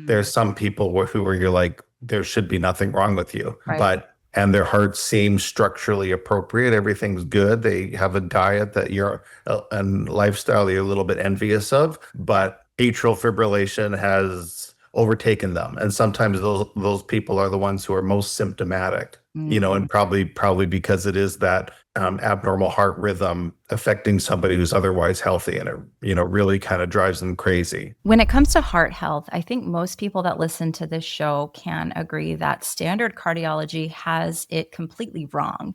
There's some people where you're like, there should be nothing wrong with you, Right. and their heart seems structurally appropriate. Everything's good. They have a diet that and lifestyle you're a little bit envious of, but atrial fibrillation has overtaken them. And sometimes those people are the ones who are most symptomatic, and probably because it is that abnormal heart rhythm affecting somebody who's otherwise healthy, and it, really kind of drives them crazy. When it comes to heart health, I think most people that listen to this show can agree that standard cardiology has it completely wrong.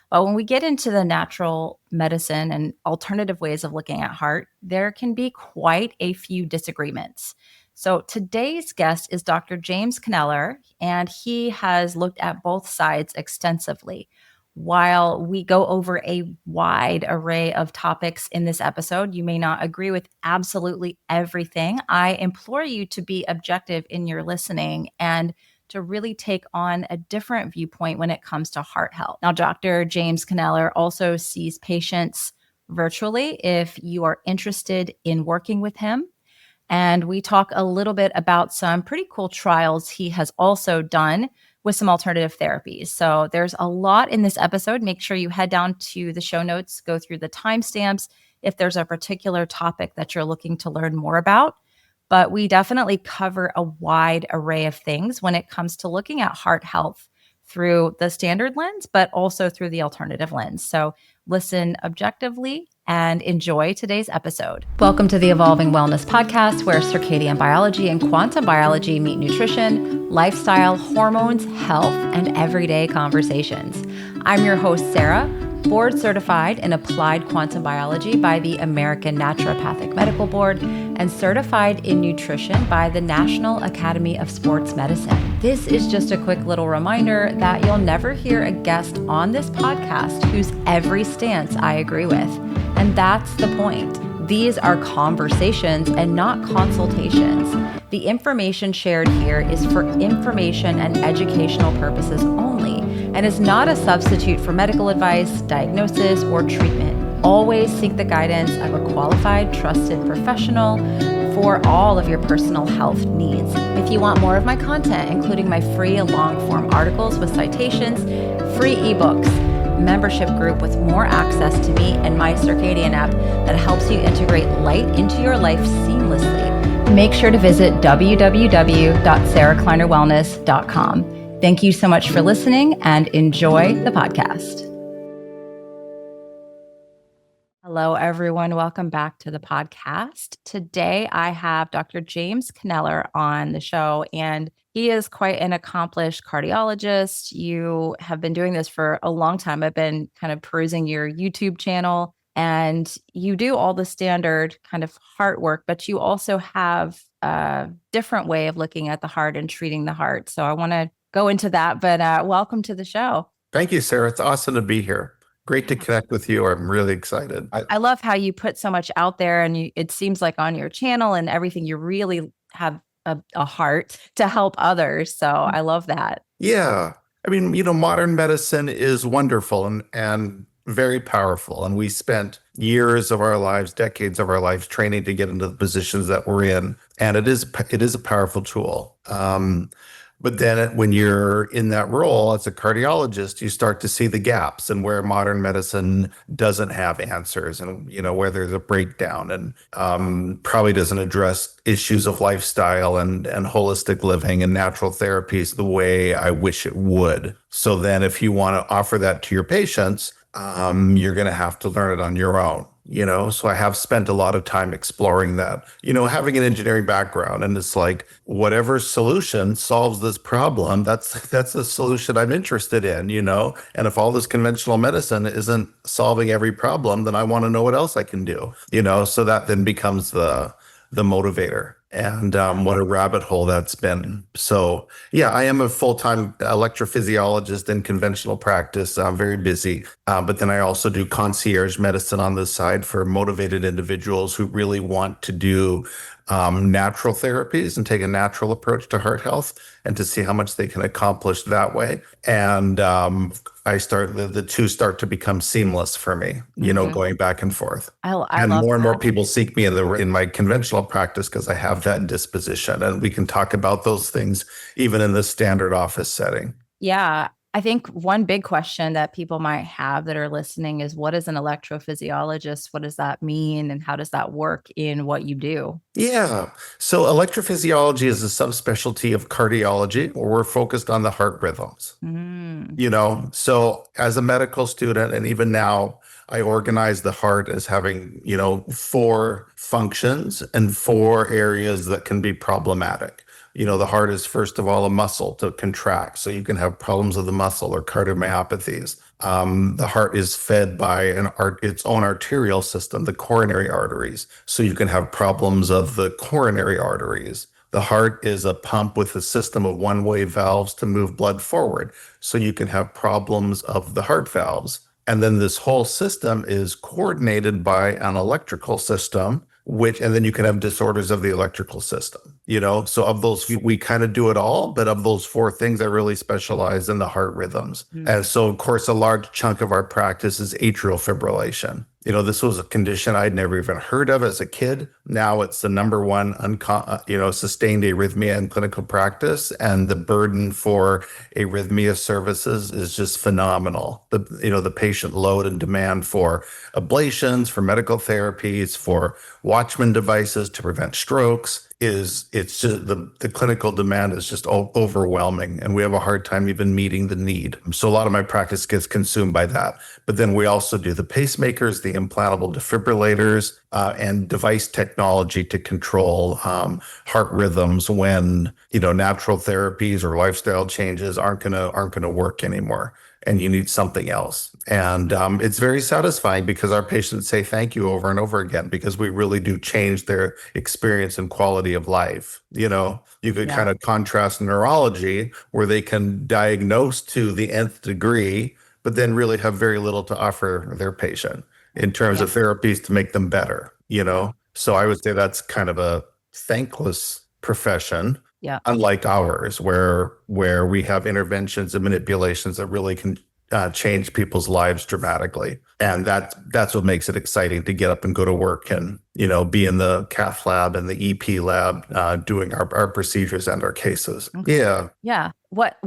But when we get into the natural medicine and alternative ways of looking at heart, there can be quite a few disagreements. So today's guest is Dr. James Kneller, and he has looked at both sides extensively. While we go over a wide array of topics in this episode, you may not agree with absolutely everything. I implore you to be objective in your listening and to really take on a different viewpoint when it comes to heart health. Now, Dr. James Kneller also sees patients virtually if you are interested in working with him. And we talk a little bit about some pretty cool trials he has also done with some alternative therapies. So there's a lot in this episode. Make sure you head down to the show notes, go through the timestamps if there's a particular topic that you're looking to learn more about. But we definitely cover a wide array of things when it comes to looking at heart health through the standard lens, but also through the alternative lens. So listen objectively and enjoy today's episode. Welcome to the Evolving Wellness Podcast, where circadian biology and quantum biology meet nutrition, lifestyle, hormones, health, and everyday conversations. I'm your host, Sarah, board certified in applied quantum biology by the American Naturopathic Medical Board and certified in nutrition by the National Academy of Sports Medicine. This is just a quick little reminder that you'll never hear a guest on this podcast whose every stance I agree with. And that's the point. These are conversations and not consultations. The information shared here is for information and educational purposes only and is not a substitute for medical advice, diagnosis, or treatment. Always seek the guidance of a qualified, trusted professional for all of your personal health needs. If you want more of my content, including my free long-form articles with citations, free ebooks, membership group with more access to me and my circadian app that helps you integrate light into your life seamlessly, make sure to visit www.sarahkleinerwellness.com. Thank you so much for listening and enjoy the podcast. Hello, everyone. Welcome back to the podcast. Today, I have Dr. James Kneller on the show, and he is quite an accomplished cardiologist. You have been doing this for a long time. I've been kind of perusing your YouTube channel, and you do all the standard kind of heart work, but you also have a different way of looking at the heart and treating the heart. So I want to go into that, but welcome to the show. Thank you, Sarah. It's awesome to be here. Great to connect with you. I'm really excited. I love how you put so much out there, and it seems like on your channel and everything, you really have a heart to help others. So I love that. Yeah. I mean, modern medicine is wonderful and very powerful. And we spent years of our lives, decades of our lives training to get into the positions that we're in. And it is a powerful tool. But then when you're in that role as a cardiologist, you start to see the gaps and where modern medicine doesn't have answers, and, where there's a breakdown, and probably doesn't address issues of lifestyle and holistic living and natural therapies the way I wish it would. So then if you want to offer that to your patients, you're going to have to learn it on your own. So I have spent a lot of time exploring that, having an engineering background, and it's like, whatever solution solves this problem, that's the solution I'm interested in, and if all this conventional medicine isn't solving every problem, then I want to know what else I can do, so that then becomes the motivator. And what a rabbit hole that's been. So yeah, I am a full-time electrophysiologist in conventional practice. I'm very busy. But then I also do concierge medicine on the side for motivated individuals who really want to do natural therapies and take a natural approach to heart health and to see how much they can accomplish that way. And the two start to become seamless for me, going back and forth. I And love more and more that. people seek me in my conventional practice because I have that disposition, and we can talk about those things even in the standard office setting. Yeah. I think one big question that people might have that are listening is, what is an electrophysiologist? What does that mean? And how does that work in what you do? Yeah. So electrophysiology is a subspecialty of cardiology where we're focused on the heart rhythms. Mm, So as a medical student, and even now, I organize the heart as having, four functions and four areas that can be problematic. The heart is, first of all, a muscle to contract. So you can have problems of the muscle or cardiomyopathies. The heart is fed by its own arterial system, the coronary arteries. So you can have problems of the coronary arteries. The heart is a pump with a system of one-way valves to move blood forward. So you can have problems of the heart valves. And then this whole system is coordinated by an electrical system, and then you can have disorders of the electrical system. So of those, we kind of do it all, but of those four things, I really specialize in the heart rhythms. mm. And so, of course, a large chunk of our practice is atrial fibrillation. This was a condition I'd never even heard of as a kid. Now it's the number one, sustained arrhythmia in clinical practice, and the burden for arrhythmia services is just phenomenal. The patient load and demand for ablations, for medical therapies, for Watchman devices to prevent strokes it's just the clinical demand is just overwhelming, and we have a hard time even meeting the need. So a lot of my practice gets consumed by that. But then we also do the pacemakers, the implantable defibrillators, and device technology to control heart rhythms when natural therapies or lifestyle changes aren't gonna work anymore, and you need something else. And it's very satisfying because our patients say thank you over and over again because we really do change their experience and quality of life. You could Yeah. kind of contrast neurology where they can diagnose to the nth degree, but then really have very little to offer their patient in terms Yeah. of therapies to make them better. So I would say that's kind of a thankless profession, Yeah. unlike ours, where we have interventions and manipulations that really can change people's lives dramatically. And that's what makes it exciting to get up and go to work and be in the cath lab and the EP lab doing our procedures and our cases. Okay. Yeah. Yeah. What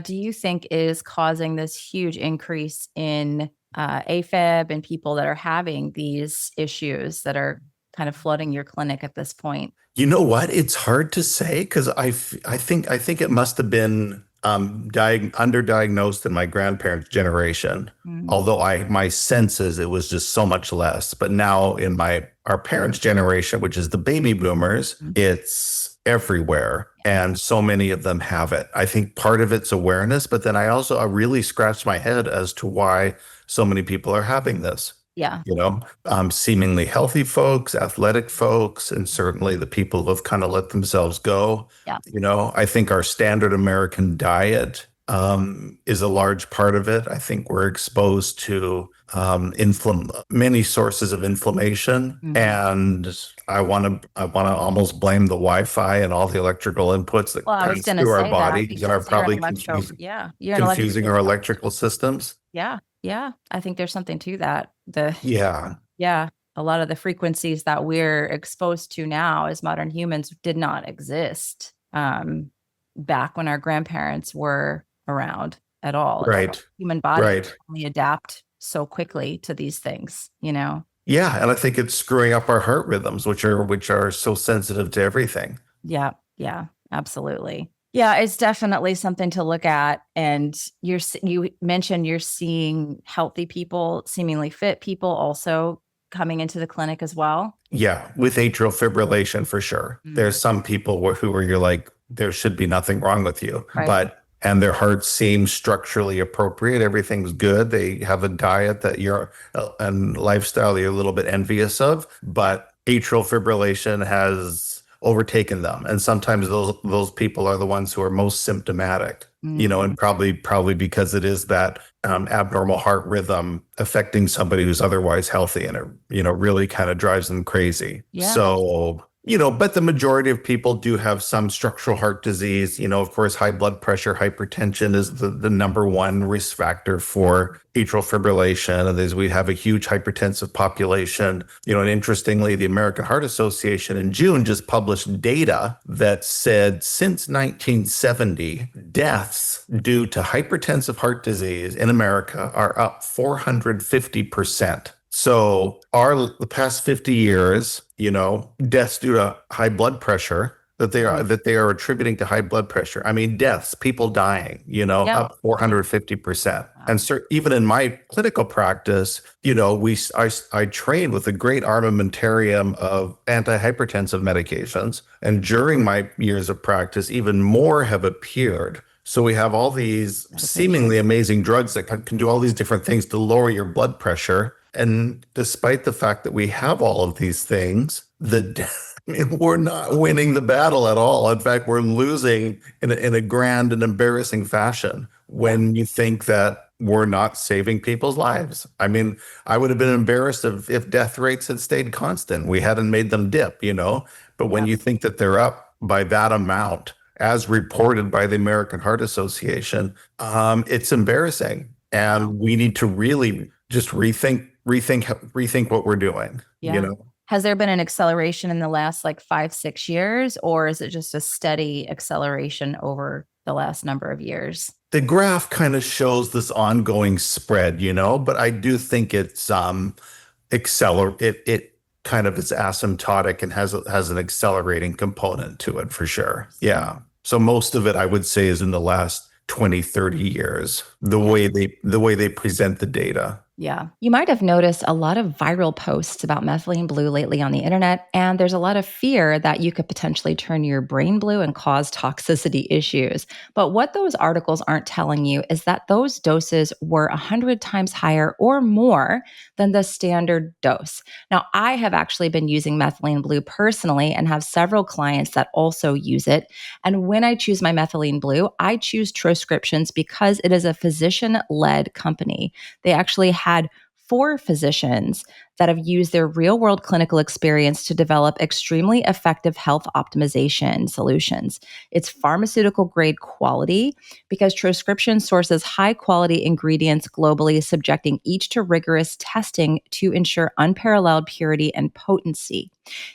do you think is causing this huge increase in AFib and people that are having these issues that are kind of flooding your clinic at this point? You know what? It's hard to say because I think it must have been underdiagnosed in my grandparents' generation. Mm. Although my senses it was just so much less. But now in our parents' generation, which is the baby boomers, it's everywhere, and so many of them have it. I think part of it's awareness, but then I really scratched my head as to why so many people are having this. Yeah. Seemingly healthy folks, athletic folks, and certainly the people who have kind of let themselves go. Yeah. I think our standard American diet is a large part of it. I think we're exposed to many sources of inflammation, and I want to almost blame the Wi-Fi and all the electrical inputs that Well, I was pass going to through our say that bodies and are because you're an probably you're an confusing our electrophysiologist. electrical systems. Yeah. Yeah. I think there's something to that. Yeah. Yeah, a lot of the frequencies that we're exposed to now as modern humans did not exist back when our grandparents were around at all. Right. Human body Right. only adapt so quickly to these things. Yeah, and I think it's screwing up our heart rhythms, which are so sensitive to everything. Yeah, yeah, absolutely. Yeah, it's definitely something to look at. And you mentioned you're seeing healthy people, seemingly fit people also coming into the clinic as well. Yeah, with atrial fibrillation for sure. Mm. There's some people where you're like, there should be nothing wrong with you, Right. and their heart seems structurally appropriate. Everything's good. They have a diet and lifestyle that you're a little bit envious of, but atrial fibrillation has overtaken them. And sometimes those people are the ones who are most symptomatic, and probably because it is that abnormal heart rhythm affecting somebody who's otherwise healthy, and it, really kind of drives them crazy. Yeah. So But the majority of people do have some structural heart disease. Of course, high blood pressure, hypertension is the number one risk factor for atrial fibrillation. And we have a huge hypertensive population. And interestingly, the American Heart Association in June just published data that said since 1970, deaths due to hypertensive heart disease in America are up 450%. So the past 50 years, deaths due to high blood pressure that they are attributing to high blood pressure. I mean, deaths, people dying, Yeah. up 450%. Wow. And so even in my clinical practice, I trained with a great armamentarium of antihypertensive medications. And during my years of practice, even more have appeared. So we have all these seemingly amazing drugs that can do all these different things to lower your blood pressure. And despite the fact that we have all of these things, we're not winning the battle at all. In fact, we're losing in a grand and embarrassing fashion when you think that we're not saving people's lives. I mean, I would have been embarrassed if death rates had stayed constant. We hadn't made them dip, But when you think that they're up by that amount, as reported by the American Heart Association, it's embarrassing. And we need to really just rethink what we're doing. Yeah. Has there been an acceleration in the last 5-6 years, or is it just a steady acceleration over the last number of years? The graph kind of shows this ongoing spread, but I do think it's it kind of is asymptotic and has an accelerating component to it for sure. Yeah. So most of it I would say is in the last 20, 30 years, the way they present the data. Yeah. You might have noticed a lot of viral posts about methylene blue lately on the internet, and there's a lot of fear that you could potentially turn your brain blue and cause toxicity issues. But what those articles aren't telling you is that those doses were 100 times higher or more than the standard dose. Now, I have actually been using methylene blue personally and have several clients that also use it. And when I choose my methylene blue, I choose Transcriptions because it is a physician-led company. They actually had 4 physicians that have used their real-world clinical experience to develop extremely effective health optimization solutions. It's pharmaceutical-grade quality because Transcription sources high-quality ingredients globally, subjecting each to rigorous testing to ensure unparalleled purity and potency.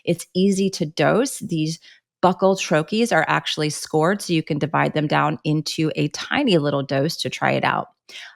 It's easy to dose. These buccal troches are actually scored, so you can divide them down into a tiny little dose to try it out.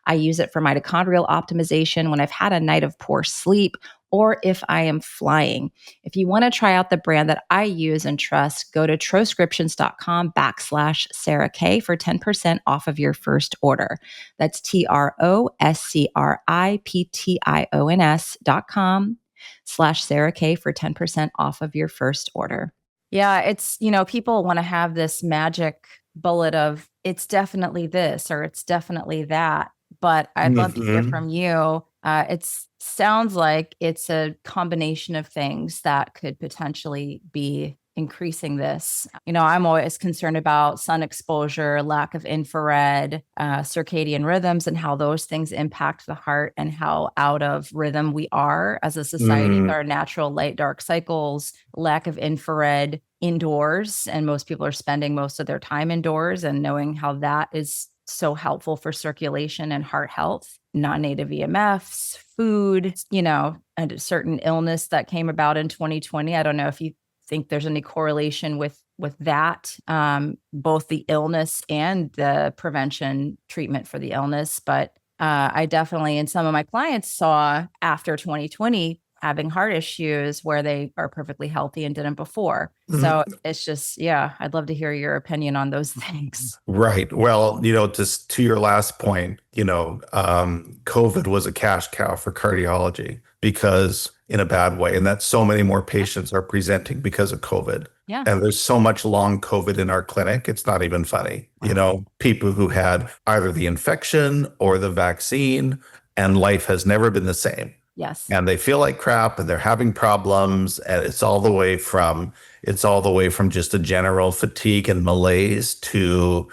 I use it for mitochondrial optimization when I've had a night of poor sleep or if I am flying. If you want to try out the brand that I use and trust, go to troscriptions.com/Sarah K for 10% off of your first order. That's troscriptions.com/Sarah K for 10% off of your first order. Yeah, it's, people want to have this magic bullet of it's definitely this or it's definitely that. But I'd love to hear from you. It sounds like it's a combination of things that could potentially be increasing this. I'm always concerned about sun exposure, lack of infrared, circadian rhythms, and how those things impact the heart and how out of rhythm we are as a society. Our natural light-dark cycles, lack of infrared indoors, and most people are spending most of their time indoors, and knowing how that is so helpful for circulation and heart health, non-native EMFs, food, and a certain illness that came about in 2020. I don't know if you think there's any correlation with that, both the illness and the prevention treatment for the illness. But I definitely, in some of my clients, saw after 2020 having heart issues where they are perfectly healthy and didn't before. So it's just, I'd love to hear your opinion on those things. Right. Well, just to your last point, COVID was a cash cow for cardiology because in a bad way, and that so many more patients are presenting because of COVID. Yeah. And there's so much long COVID in our clinic. It's not even funny. People who had either the infection or the vaccine, and life has never been the same. Yes. and they feel like crap and they're having problems, and it's all the way from just a general fatigue and malaise to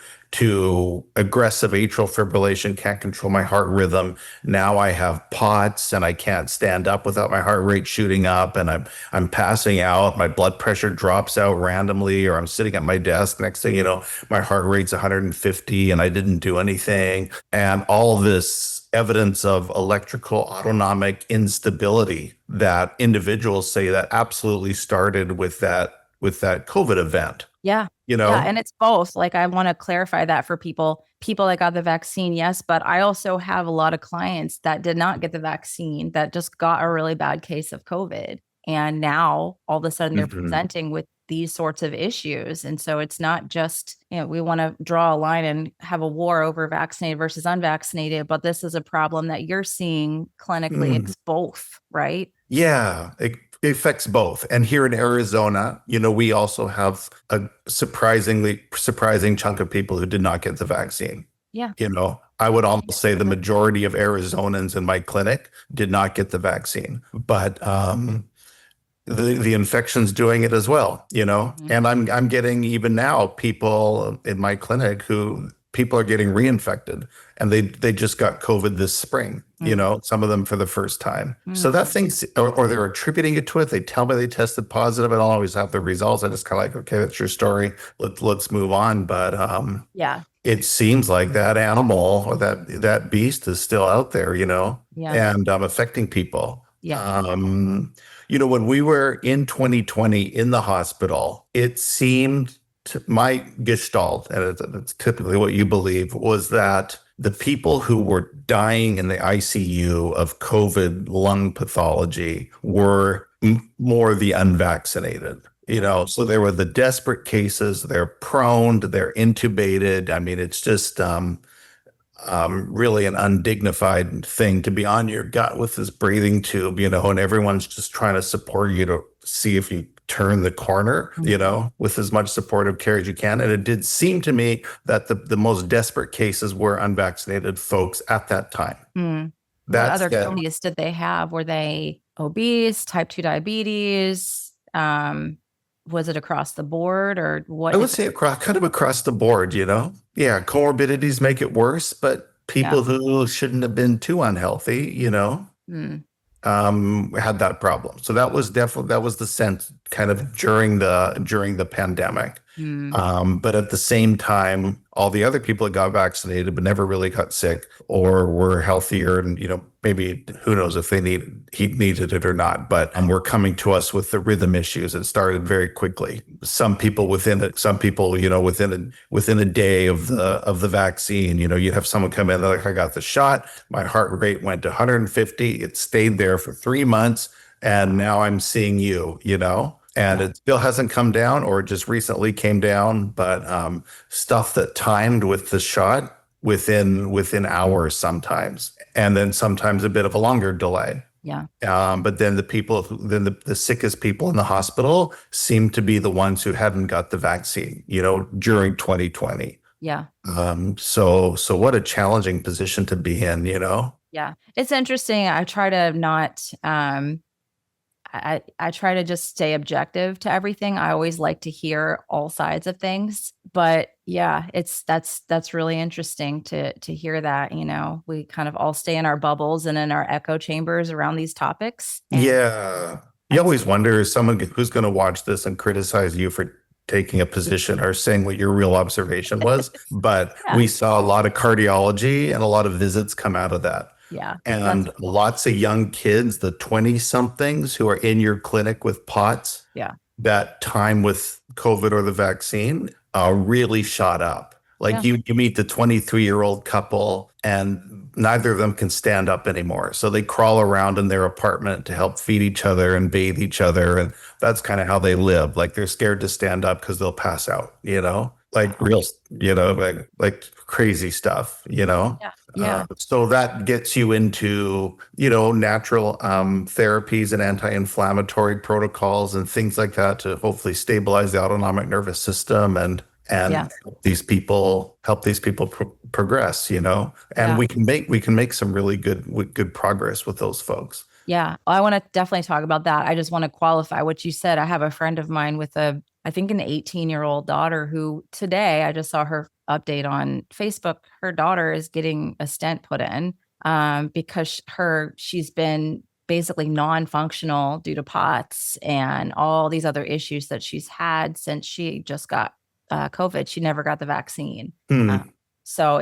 aggressive atrial fibrillation, can't control my heart rhythm. Now I have POTS and I can't stand up without my heart rate shooting up, and I'm passing out, my blood pressure drops out randomly, or I'm sitting at my desk, next thing you know my heart rate's 150 and I didn't do anything. And all this evidence of electrical autonomic instability that individuals say that absolutely started with that COVID event, Yeah. you Yeah. know? And it's both. Like, I want to clarify that for people. People that got the vaccine, yes, but I also have a lot of clients that did not get the vaccine that just got a really bad case of COVID. And now all of a sudden they're Mhm. presenting with these sorts of issues. And so it's not just, we want to draw a line and have a war over vaccinated versus unvaccinated, but this is a problem that you're seeing clinically. Mm. It's both, right? Yeah, it affects both. And here in Arizona, we also have a surprising chunk of people who did not get the vaccine. Yeah. I would almost say the majority of Arizonans in my clinic did not get the vaccine, but the infection's doing it as well. Mhm. And I'm getting, even now, people in my clinic who people are getting reinfected, and they just got COVID this spring, some of them for the first time. So Mm. that thing's, or they're attributing it to it. They tell me they tested positive. I don't always have the results. I just kind of like, okay, that's your story. Let's move on. But Yeah. it seems like that animal, or that beast, is still out there, Yeah. and affecting people. Yeah. When we were in 2020 in the hospital, it seemed to my gestalt, and it's typically what you believe, was that the people who were dying in the ICU of COVID lung pathology were more the unvaccinated. So there were the desperate cases, they're prone, they're intubated. I mean, it's just really an undignified thing to be on your gut with this breathing tube, and everyone's just trying to support you to see if you turn the corner, with as much supportive care as you can. And it did seem to me that the most desperate cases were unvaccinated folks at that time. What That's other comorbidities did they have? Were they obese, type 2 diabetes? Was it across the board, or what? I would say kind of across the board, Yeah, comorbidities make it worse, but Yeah. people who shouldn't have been too unhealthy, Mm. had that problem. So that was the sense kind of during the pandemic. Mm. But at the same time, all the other people that got vaccinated but never really got sick or were healthier, and maybe who knows if he needed it or not. But were coming to us with the rhythm issues. It started very quickly. Some people within a day of the vaccine, you'd have someone come in, they're like, I got the shot, my heart rate went to 150, it stayed there for 3 months, and now I'm seeing you. And Yeah. it still hasn't come down, or it just recently came down. But stuff that timed with the shot within hours sometimes, and then sometimes a bit of a longer delay. Yeah. But then the sickest people in the hospital seem to be the ones who hadn't got the vaccine, during 2020. Yeah. So what a challenging position to be in, Yeah. It's interesting. I try to not, I try to just stay objective to everything. I always like to hear all sides of things, but yeah, that's really interesting to hear that, we kind of all stay in our bubbles and in our echo chambers around these topics. And Yeah. You always wonder, is someone who's going to watch this and criticize you for taking a position or saying what your real observation was. But yeah, we saw a lot of cardiology and a lot of visits come out of that. yeah, And lots of young kids, the 20 somethings who are in your clinic with POTS, yeah, that time with COVID or the vaccine really shot up. Like yeah, you meet the 23-year-old couple, and neither of them can stand up anymore. So they crawl around in their apartment to help feed each other and bathe each other. And that's kind of how they live. Like they're scared to stand up because they'll pass out, like real, like crazy stuff, yeah, yeah, so that gets you into, natural therapies and anti-inflammatory protocols and things like that to hopefully stabilize the autonomic nervous system and yeah, help these people progress, and yeah, we can make some really good progress with those folks. Yeah, I want to definitely talk about that. I just want to qualify what you said. I have a friend of mine with I think an 18-year-old daughter who today I just saw her update on Facebook. Her daughter is getting a stent put in because she's been basically non-functional due to POTS and all these other issues that she's had since she just got COVID. She never got the vaccine. Uh, Hmm. so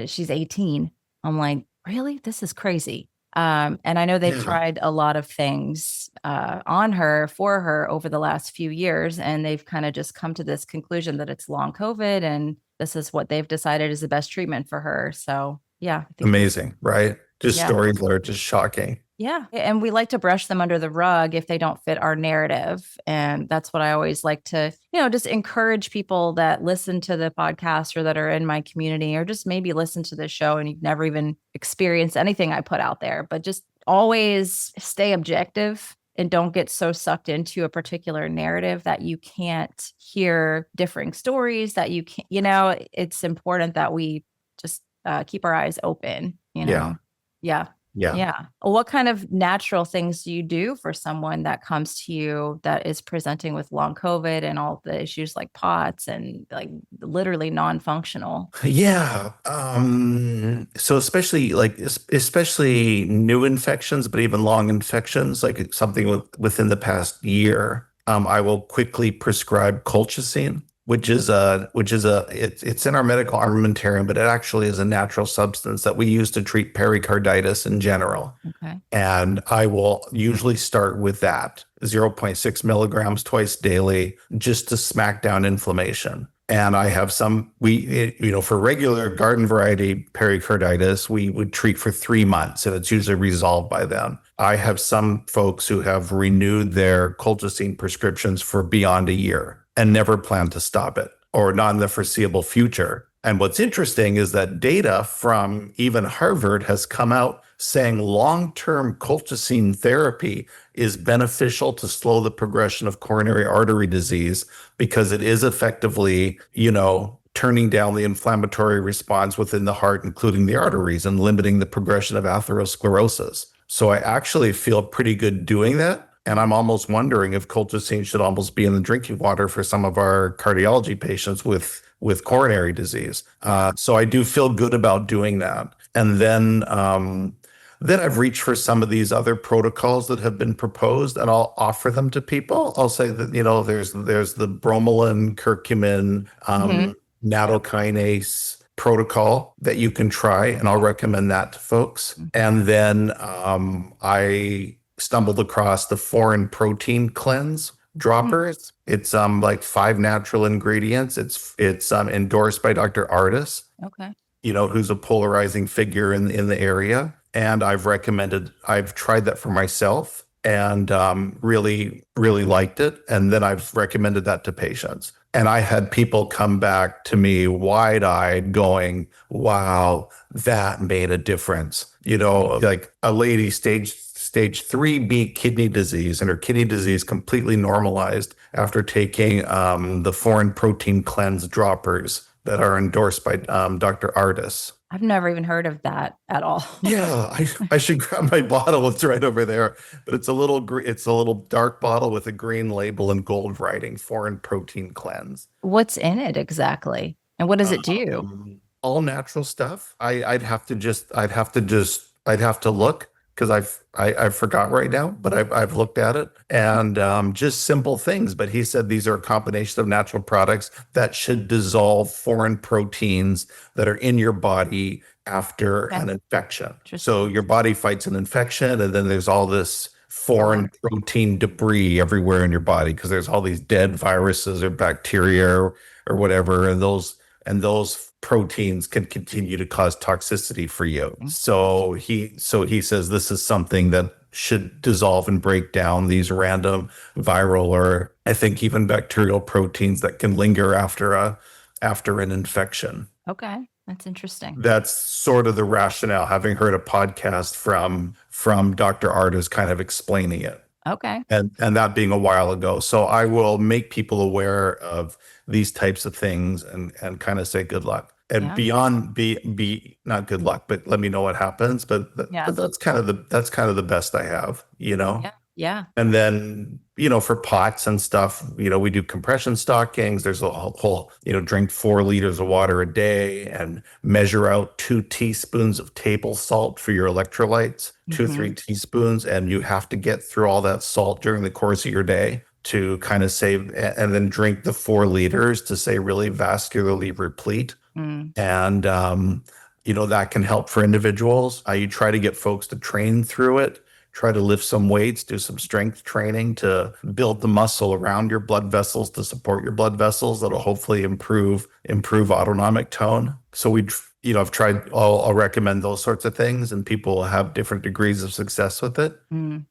she's 18. I'm like, really? This is crazy. And I know they've Yeah. tried a lot of things on her for her over the last few years, and they've kind of just come to this conclusion that it's long COVID, and this is what they've decided is the best treatment for her. So, yeah, I think you're, Amazing, right? Just yeah. stories that are just shocking. Yeah. And we like to brush them under the rug if they don't fit our narrative. And that's what I always like to, just encourage people that listen to the podcast or that are in my community or just maybe listen to the show and you've never even experienced anything I put out there, but just always stay objective and don't get so sucked into a particular narrative that you can't hear differing stories, that you can't, it's important that we just keep our eyes open, Yeah. Yeah. Yeah. Yeah. What kind of natural things do you do for someone that comes to you that is presenting with long COVID and all the issues like POTS and like literally non-functional? Yeah. So especially new infections, but even long infections, like something within the past year, I will quickly prescribe colchicine, it's in our medical armamentarium, but it actually is a natural substance that we use to treat pericarditis in general. Okay. And I will usually start with that zero point 0.6 milligrams twice daily just to smack down inflammation. And I have for regular garden variety pericarditis, we would treat for 3 months and it's usually resolved by then. I have some folks who have renewed their colchicine prescriptions for beyond a year and never plan to stop it or not in the foreseeable future. And what's interesting is that data from even Harvard has come out saying long-term colchicine therapy is beneficial to slow the progression of coronary artery disease because it is effectively, turning down the inflammatory response within the heart, including the arteries, and limiting the progression of atherosclerosis. So I actually feel pretty good doing that. And I'm almost wondering if colchicine should almost be in the drinking water for some of our cardiology patients with coronary disease. So I do feel good about doing that. And then I've reached for some of these other protocols that have been proposed, and I'll offer them to people. I'll say that there's the bromelain, curcumin, Mm-hmm. nattokinase protocol that you can try, and I'll recommend that to folks. And then I stumbled across the foreign protein cleanse droppers. It's like 5 natural ingredients. It's endorsed by Dr. Artis, Okay. who's a polarizing figure in the area. And I've tried that for myself and really, really liked it. And then I've recommended that to patients. And I had people come back to me wide-eyed going, wow, that made a difference. Like a lady stage 3B kidney disease, and her kidney disease completely normalized after taking the foreign protein cleanse droppers that are endorsed by Dr. Artis. I've never even heard of that at all. Yeah, I should grab my bottle. It's right over there, but it's a little dark bottle with a green label and gold writing. Foreign protein cleanse. What's in it exactly? And what does it do? All natural stuff. I'd have to look because I forgot right now, but I've looked at it and just simple things. But he said these are a combination of natural products that should dissolve foreign proteins that are in your body after Okay. an infection. Interesting. So your body fights an infection, and then there's all this foreign protein debris everywhere in your body because there's all these dead viruses or bacteria or whatever, and those proteins can continue to cause toxicity for you. So he says this is something that should dissolve and break down these random viral or I think even bacterial proteins that can linger after an infection. Okay. That's interesting. That's sort of the rationale, having heard a podcast from Dr. Artis kind of explaining it. Okay. And that being a while ago. So I will make people aware of these types of things and kind of say good luck. and Yeah. beyond be not good luck, but let me know what happens. Yeah. But that's kind of the best I have, you know. Yeah. Yeah. And then, for pots and stuff, we do compression stockings. There's a whole, drink 4 liters of water a day and measure out 2 teaspoons of table salt for your electrolytes, two, Hmm. 3 teaspoons. And you have to get through all that salt during the course of your day to kind of save, and then drink the 4 liters to say really vascularly replete. Mm. And, that can help for individuals. You try to get folks to train through it, try to lift some weights, do some strength training to build the muscle around your blood vessels to support your blood vessels. That'll hopefully improve autonomic tone. So I've tried, I'll recommend those sorts of things, and people have different degrees of success with it. Mm.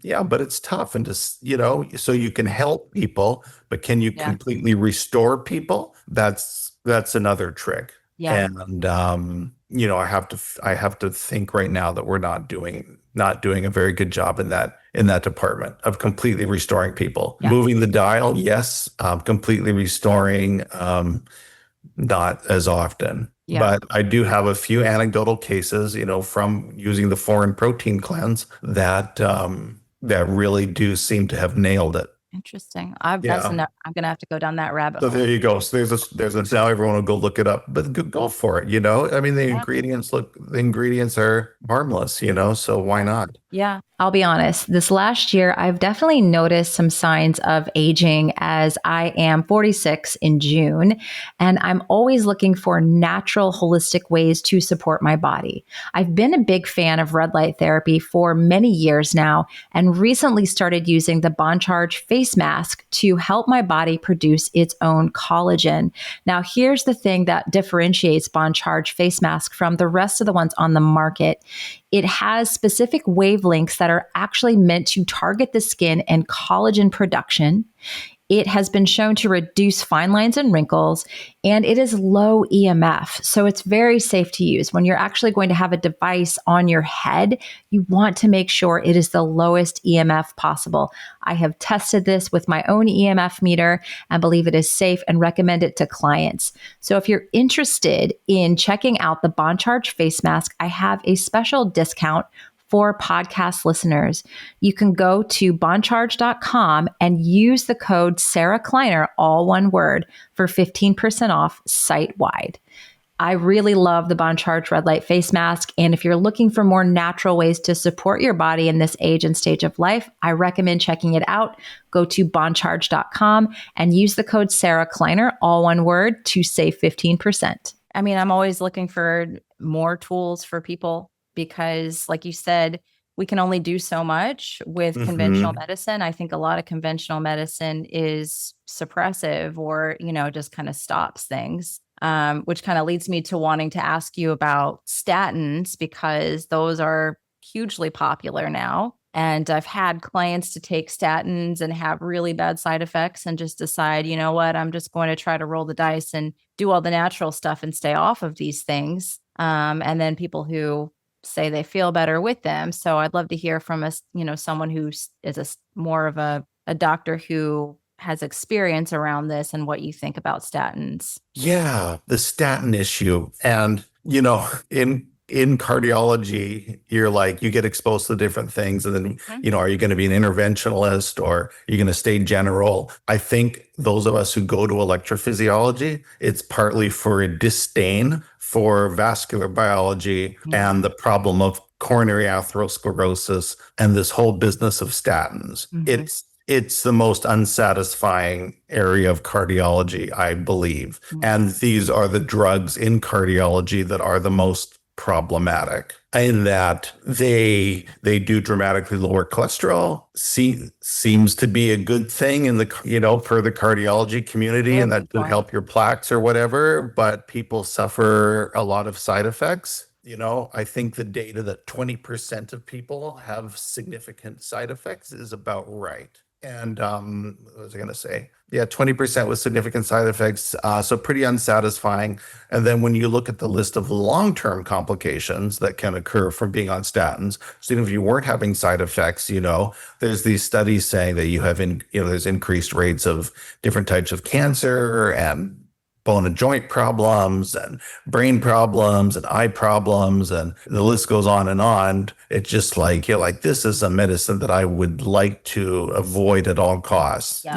Yeah, but it's tough. And just, so you can help people, but can you Yeah. completely restore people? That's another trick. Yeah. And I have to think right now that we're not doing a very good job in that department of completely restoring people. Yeah. Moving the dial, yes. Completely restoring, not as often. Yeah. But I do have a few anecdotal cases, from using the foreign protein cleanse that really do seem to have nailed it. Interesting. Yeah. I'm gonna have to go down that rabbit So hole. there you go. So there's a now everyone will go look it up, but go for it. I mean, the ingredients are harmless, so why not? Yeah, I'll be honest. This last year, I've definitely noticed some signs of aging as I am 46 in June, and I'm always looking for natural, holistic ways to support my body. I've been a big fan of red light therapy for many years now, and recently started using the Bond Charge face mask to help my body produce its own collagen. Now, here's the thing that differentiates Bond Charge face mask from the rest of the ones on the market. It has specific wavelengths that are actually meant to target the skin and collagen production. It has been shown to reduce fine lines and wrinkles, and it is low EMF. So it's very safe to use. When you're actually going to have a device on your head, you want to make sure it is the lowest EMF possible. I have tested this with my own EMF meter and believe it is safe and recommend it to clients. So if you're interested in checking out the Bond Charge face mask, I have a special discount for podcast listeners. You can go to bondcharge.com and use the code Sarah Kleiner, all one word, for 15% off site-wide. I really love the Bond Charge red light face mask. And if you're looking for more natural ways to support your body in this age and stage of life, I recommend checking it out. Go to bondcharge.com and use the code Sarah Kleiner, all one word, to save 15%. I mean, I'm always looking for more tools for people, because like you said, we can only do so much with conventional medicine. I think a lot of conventional medicine is suppressive or, just kind of stops things, which kind of leads me to wanting to ask you about statins, because those are hugely popular now. And I've had clients to take statins and have really bad side effects and just decide, you know what, I'm just going to try to roll the dice and do all the natural stuff and stay off of these things. And then people who say they feel better with them. So I'd love to hear from someone who is more of a doctor who has experience around this and what you think about statins. Yeah, the statin issue. And, in cardiology, you're like, you get exposed to different things. And then, are you going to be an interventionalist or are you going to stay general? I think those of us who go to electrophysiology, it's partly for a disdain for vascular biology and the problem of coronary atherosclerosis and this whole business of statins. It's the most unsatisfying area of cardiology, I believe. And these are the drugs in cardiology that are the most problematic, in that they do dramatically lower cholesterol. Seems to be a good thing in the for the cardiology community, and that could help your plaques or whatever, but people suffer a lot of side effects. I think the data that 20% of people have significant side effects is about right. And what was I going to say? Yeah, 20% with significant side effects. So pretty unsatisfying. And then when you look at the list of long-term complications that can occur from being on statins, so even if you weren't having side effects, there's these studies saying that you have there's increased rates of different types of cancer and bone and joint problems and brain problems and eye problems, and the list goes on and on. It's just like, you're like, this is a medicine that I would like to avoid at all costs, Yeah.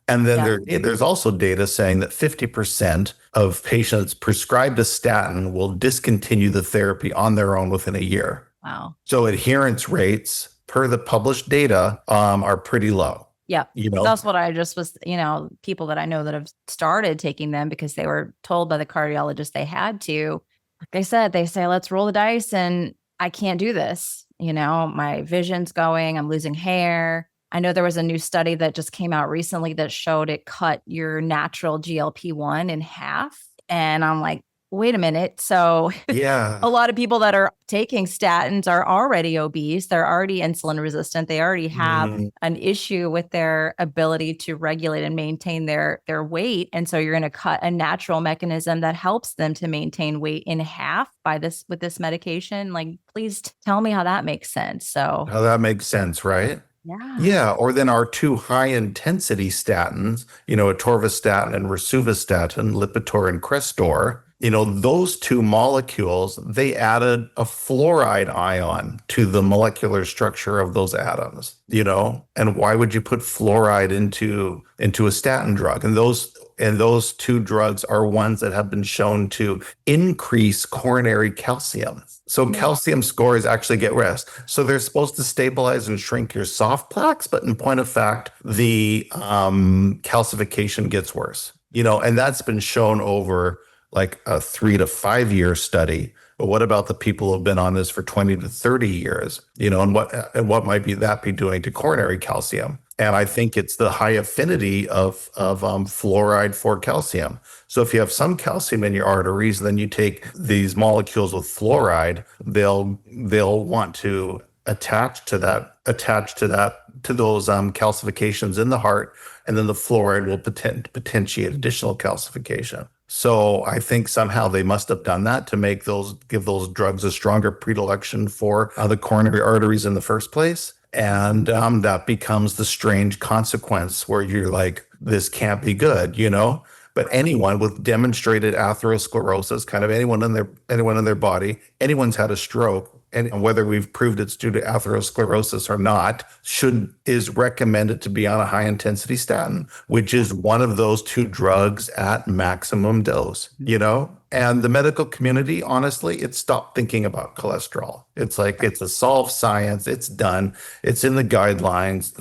And then Yeah. there's also data saying that 50% of patients prescribed a statin will discontinue the therapy on their own within a year. Wow. So adherence rates per the published data are pretty low. Yeah. You know, That's what I just was, people that I know that have started taking them because they were told by the cardiologist they had to. Like I said, they say, let's roll the dice and I can't do this. My vision's going, I'm losing hair. I know there was a new study that just came out recently that showed it cut your natural GLP-1 in half. And I'm like, wait a minute. So yeah. a lot of people that are taking statins are already obese. They're already insulin resistant. They already have an issue with their ability to regulate and maintain their weight. And so you're going to cut a natural mechanism that helps them to maintain weight in half with this medication. Like, please tell me how that makes sense. So How that makes sense, right? yeah. Yeah. Or then our two high intensity statins, atorvastatin and rosuvastatin, Lipitor and Crestor, those two molecules, they added a fluoride ion to the molecular structure of those atoms, and why would you put fluoride into a statin drug? And those two drugs are ones that have been shown to increase coronary calcium. So calcium scores actually get rest. So they're supposed to stabilize and shrink your soft plaques, but in point of fact, the calcification gets worse. And that's been shown over like a 3 to 5 year study. But what about the people who have been on this for 20 to 30 years? And what might be doing to coronary calcium? And I think it's the high affinity of fluoride for calcium. So if you have some calcium in your arteries, then you take these molecules with fluoride, they'll want to attach to those calcifications in the heart, and then the fluoride will potentiate additional calcification. So I think somehow they must have done that to give those drugs a stronger predilection for the coronary arteries in the first place. And that becomes the strange consequence where you're like, this can't be good, But anyone with demonstrated atherosclerosis, kind of anyone in their body, anyone's had a stroke, and whether we've proved it's due to atherosclerosis or not, is recommended to be on a high intensity statin, which is one of those two drugs at maximum dose, And the medical community, honestly, it stopped thinking about cholesterol. It's like, it's a solved science. It's done. It's in the guidelines.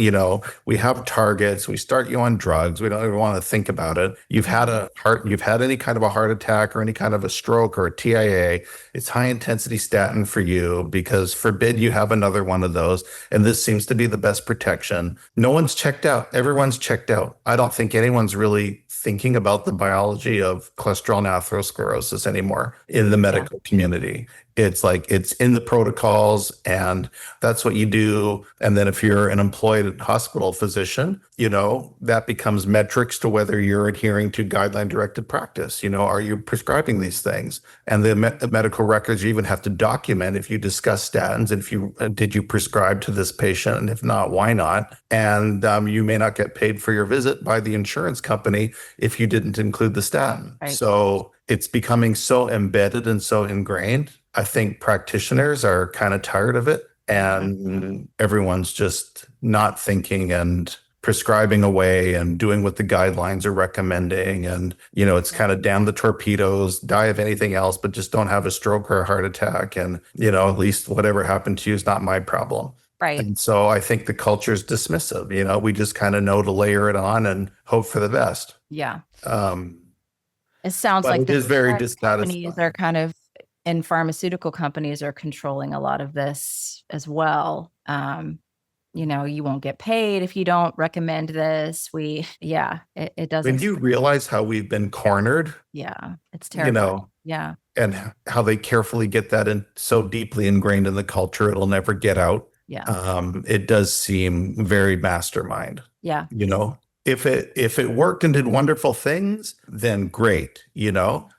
We have targets. We start you on drugs. We don't even want to think about it. You've had any kind of a heart attack or any kind of a stroke or a TIA. It's high intensity statin for you, because forbid you have another one of those. And this seems to be the best protection. No one's checked out. Everyone's checked out. I don't think anyone's really thinking about the biology of cholesterol and atherosclerosis anymore in the medical community. It's like, it's in the protocols and that's what you do. And then if you're an employed hospital physician, that becomes metrics to whether you're adhering to guideline directed practice. Are you prescribing these things? And the medical records, you even have to document if you discuss statins, and did you prescribe to this patient? And if not, why not? And you may not get paid for your visit by the insurance company if you didn't include the statin. Right. So it's becoming so embedded and so ingrained. I think practitioners are kind of tired of it, and everyone's just not thinking and prescribing away and doing what the guidelines are recommending. And, it's kind of damn the torpedoes, die of anything else, but just don't have a stroke or a heart attack. And, at least whatever happened to you is not my problem. Right. And so I think the culture is dismissive. We just kind of know to layer it on and hope for the best. Yeah. It sounds like it is very dissatisfying. Companies are kind of, and pharmaceutical companies are controlling a lot of this as well. You won't get paid if you don't recommend this. It doesn't. When you realize how we've been cornered. Yeah, it's terrible. Yeah. And how they carefully get that in so deeply ingrained in the culture, it'll never get out. Yeah. It does seem very mastermind. Yeah. If it worked and did wonderful things, then great,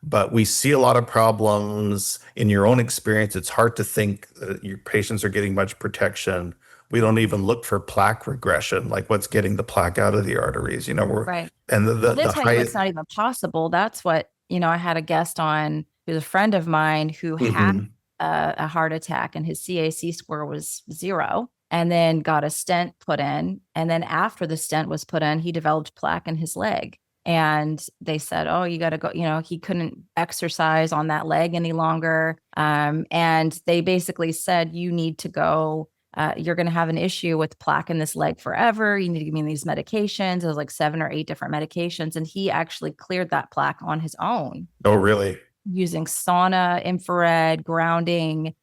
but we see a lot of problems in your own experience. It's hard to think that your patients are getting much protection. We don't even look for plaque regression, like what's getting the plaque out of the arteries. Right. And Well, they the tell you high. it's not even possible. That's what, I had a guest on who's a friend of mine who had Mhm. a heart attack and his CAC score was 0 and then got a stent put in. And then after the stent was put in, he developed plaque in his leg. And they said, oh, you got to go, he couldn't exercise on that leg any longer. And they basically said, you need to go you're going to have an issue with plaque in this leg forever. You need to give me these medications. It was like 7 or 8 different medications. And he actually cleared that plaque on his own Oh, really? using sauna, infrared, grounding,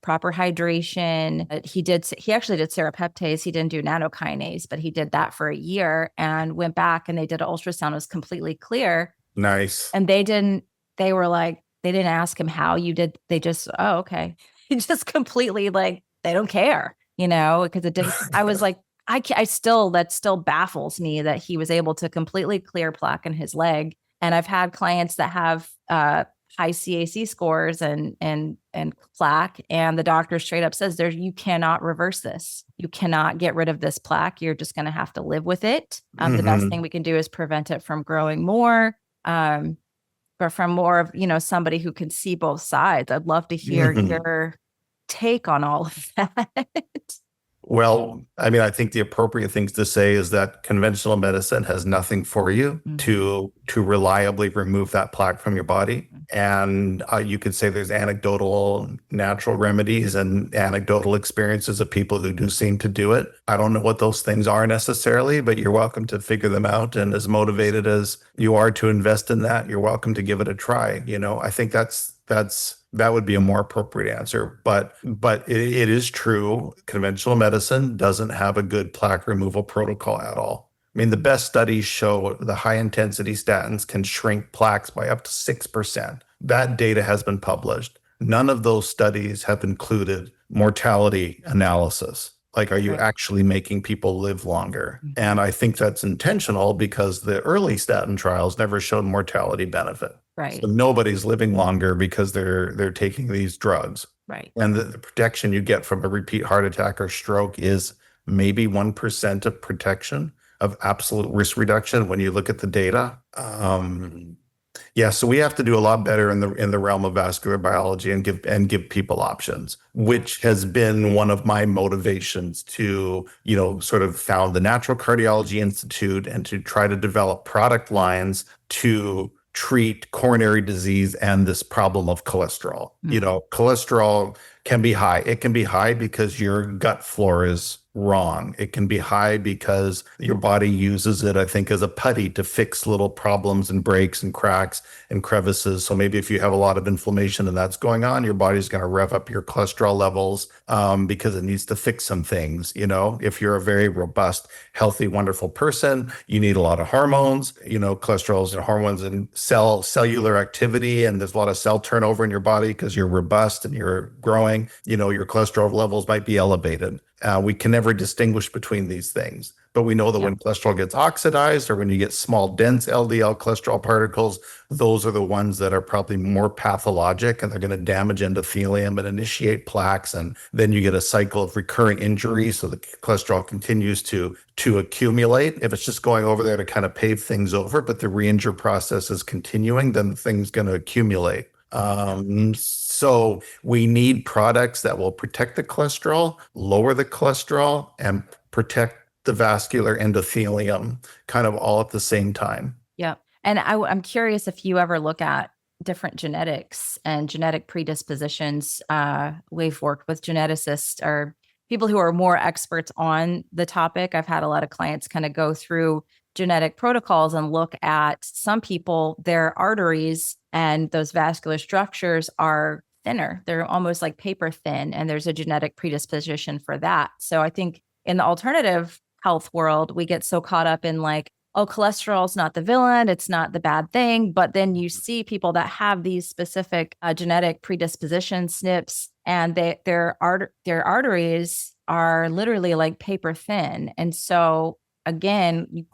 proper hydration. He actually did serapeptase. He didn't do nanokinase, but he did that for a year and went back and they did an ultrasound. It was completely clear. Nice. And they were like, they didn't ask him how you did. They just, oh, okay. He just completely like, they don't care, because it didn't, I was like, that still baffles me that he was able to completely clear plaque in his leg. And I've had clients that have, high CAC scores and plaque, and the doctor straight up says you cannot reverse this. You cannot get rid of this plaque. You're just going to have to live with it. The best thing we can do is prevent it from growing more. But from more of, somebody who can see both sides. I'd love to hear your take on all of that. Well, I mean, I think the appropriate things to say is that conventional medicine has nothing for you to reliably remove that plaque from your body. And you could say there's anecdotal natural remedies and anecdotal experiences of people who do seem to do it. I don't know what those things are necessarily, but you're welcome to figure them out. And as motivated as you are to invest in that, you're welcome to give it a try. I think that would be a more appropriate answer. But it is true. Conventional medicine doesn't have a good plaque removal protocol at all. I mean, the best studies show the high intensity statins can shrink plaques by up to 6%. That data has been published. None of those studies have included mortality analysis. Like, are you actually making people live longer? And I think that's intentional because the early statin trials never showed mortality benefit. Right. So nobody's living longer because they're taking these drugs. Right. And the protection you get from a repeat heart attack or stroke is maybe 1% of protection of absolute risk reduction when you look at the data. Yeah, so we have to do a lot better in the realm of vascular biology and give people options, which has been one of my motivations to, sort of found the Natural Cardiology Institute and to try to develop product lines to treat coronary disease and this problem of cholesterol. Cholesterol can be high. It can be high because your gut flora is wrong. It can be high because your body uses it, I think, as a putty to fix little problems and breaks and cracks and crevices. So maybe if you have a lot of inflammation and that's going on, your body's going to rev up your cholesterol levels because it needs to fix some things. If you're a very robust, healthy, wonderful person, you need a lot of hormones, cholesterol and hormones and cellular activity. And there's a lot of cell turnover in your body because you're robust and you're growing. Your cholesterol levels might be elevated. We can never distinguish between these things, but we know that when cholesterol gets oxidized or when you get small, dense LDL cholesterol particles, those are the ones that are probably more pathologic and they're going to damage endothelium and initiate plaques. And then you get a cycle of recurrent injury. So the cholesterol continues to accumulate. If it's just going over there to kind of pave things over, but the re-injure process is continuing, then the thing's going to accumulate. So we need products that will protect the cholesterol, lower the cholesterol, and protect the vascular endothelium kind of all at the same time. Yeah. And I'm curious if you ever look at different genetics and genetic predispositions. We've worked with geneticists or people who are more experts on the topic. I've had a lot of clients kind of go through genetic protocols and look at some people, their arteries and those vascular structures are thinner. They're almost like paper thin, and there's a genetic predisposition for that. So I think in the alternative health world, we get so caught up in like, oh, cholesterol is not the villain, it's not the bad thing. But then you see people that have these specific genetic predisposition SNPs, and their arteries are literally like paper thin. And so again, you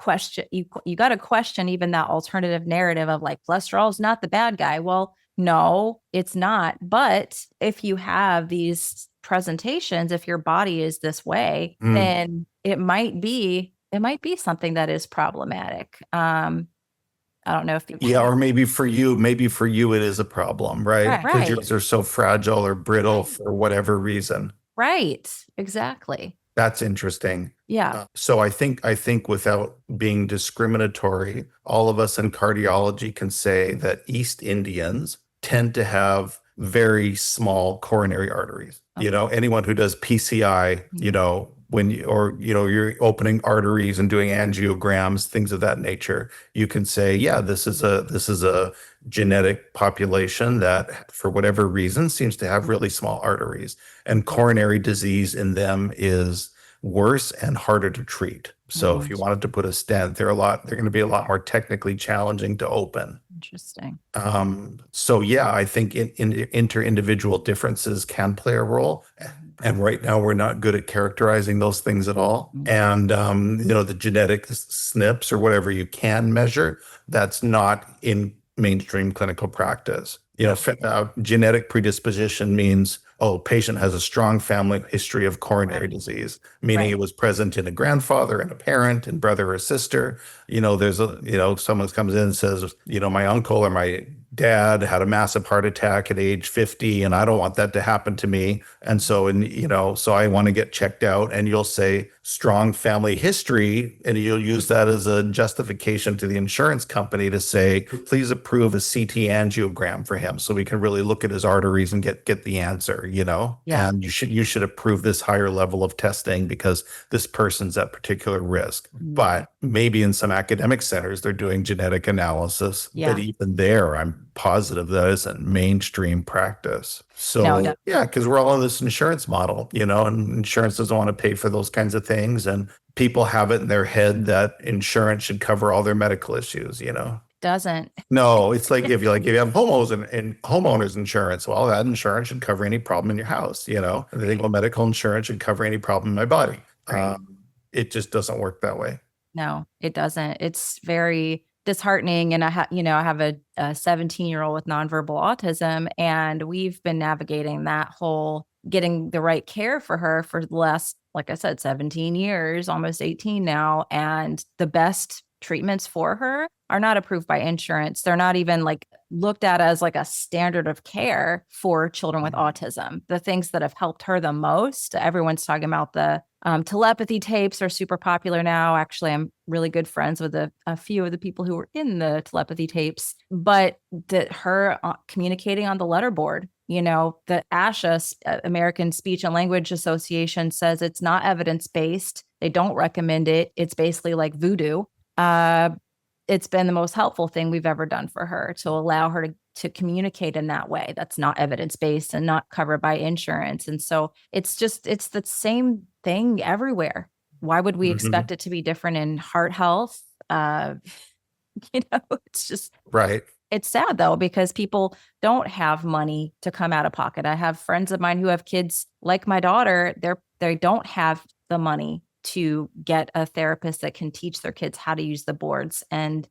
got to question even that alternative narrative of like cholesterol is not the bad guy. Well, no, it's not. But if you have these presentations, if your body is this way, then it might be it might be something that is problematic. I don't know if Yeah, or maybe for you it is a problem, right? Because right, yours are so fragile or brittle right, for whatever reason. right, exactly. That's interesting. Yeah. So I think without being discriminatory, all of us in cardiology can say that East Indians tend to have very small coronary arteries. Okay. Anyone who does PCI, Mhm. when you're opening arteries and doing angiograms, things of that nature, you can say, yeah, this is a genetic population that for whatever reason seems to have really small arteries, and coronary disease in them is worse and harder to treat. So if Mhm. you wanted to put a stent, they're going to be a lot more technically challenging to open. Interesting. So yeah, I think in inter-individual differences can play a role. And right now we're not good at characterizing those things at all. Mhm. And the genetic SNPs or whatever you can measure, that's not in mainstream clinical practice. Genetic predisposition means, oh, patient has a strong family history of coronary disease, meaning Right. it was present in a grandfather and a parent and brother or sister. Someone comes in and says, my uncle or my dad had a massive heart attack at age 50 and I don't want that to happen to me. So I want to get checked out. And you'll say strong family history, and you'll use that as a justification to the insurance company to say, please approve a CT angiogram for him so we can really look at his arteries and get the answer. Yeah. And you should approve this higher level of testing because this person's at particular risk. Mhm. But maybe in some academic centers, they're doing genetic analysis. Yeah. But even there, I'm positive that isn't mainstream practice. No, So, yeah, because we're all in this insurance model, and insurance doesn't want to pay for those kinds of things. And people have it in their head that insurance should cover all their medical issues. doesn't. No, it's like if you have homeowners insurance, well, that insurance should cover any problem in your house. And they think, well, medical insurance should cover any problem in my body. Right. It just doesn't work that way. No, it doesn't. It's very disheartening. And I have a 17-year-old with nonverbal autism, and we've been navigating that whole getting the right care for her for the last, like I said, 17 years, almost 18 now. And the best treatments for her are not approved by insurance. They're not even like looked at as like a standard of care for children with autism. The things that have helped her the most, everyone's talking about the telepathy tapes are super popular now. Actually, I'm really good friends with a few of the people who were in the telepathy tapes, but that her communicating on the letterboard, the ASHA, American Speech and Language Association, says it's not evidence-based. They don't recommend it. It's basically like voodoo. It's been the most helpful thing we've ever done for her to allow her to communicate in that way that's not evidence-based and not covered by insurance. And so it's the same thing everywhere. Why would we expect it to be different in heart health? It's just Right. it's sad though, because people don't have money to come out of pocket. I have friends of mine who have kids like my daughter. They don't have the money to get a therapist that can teach their kids how to use the boards. And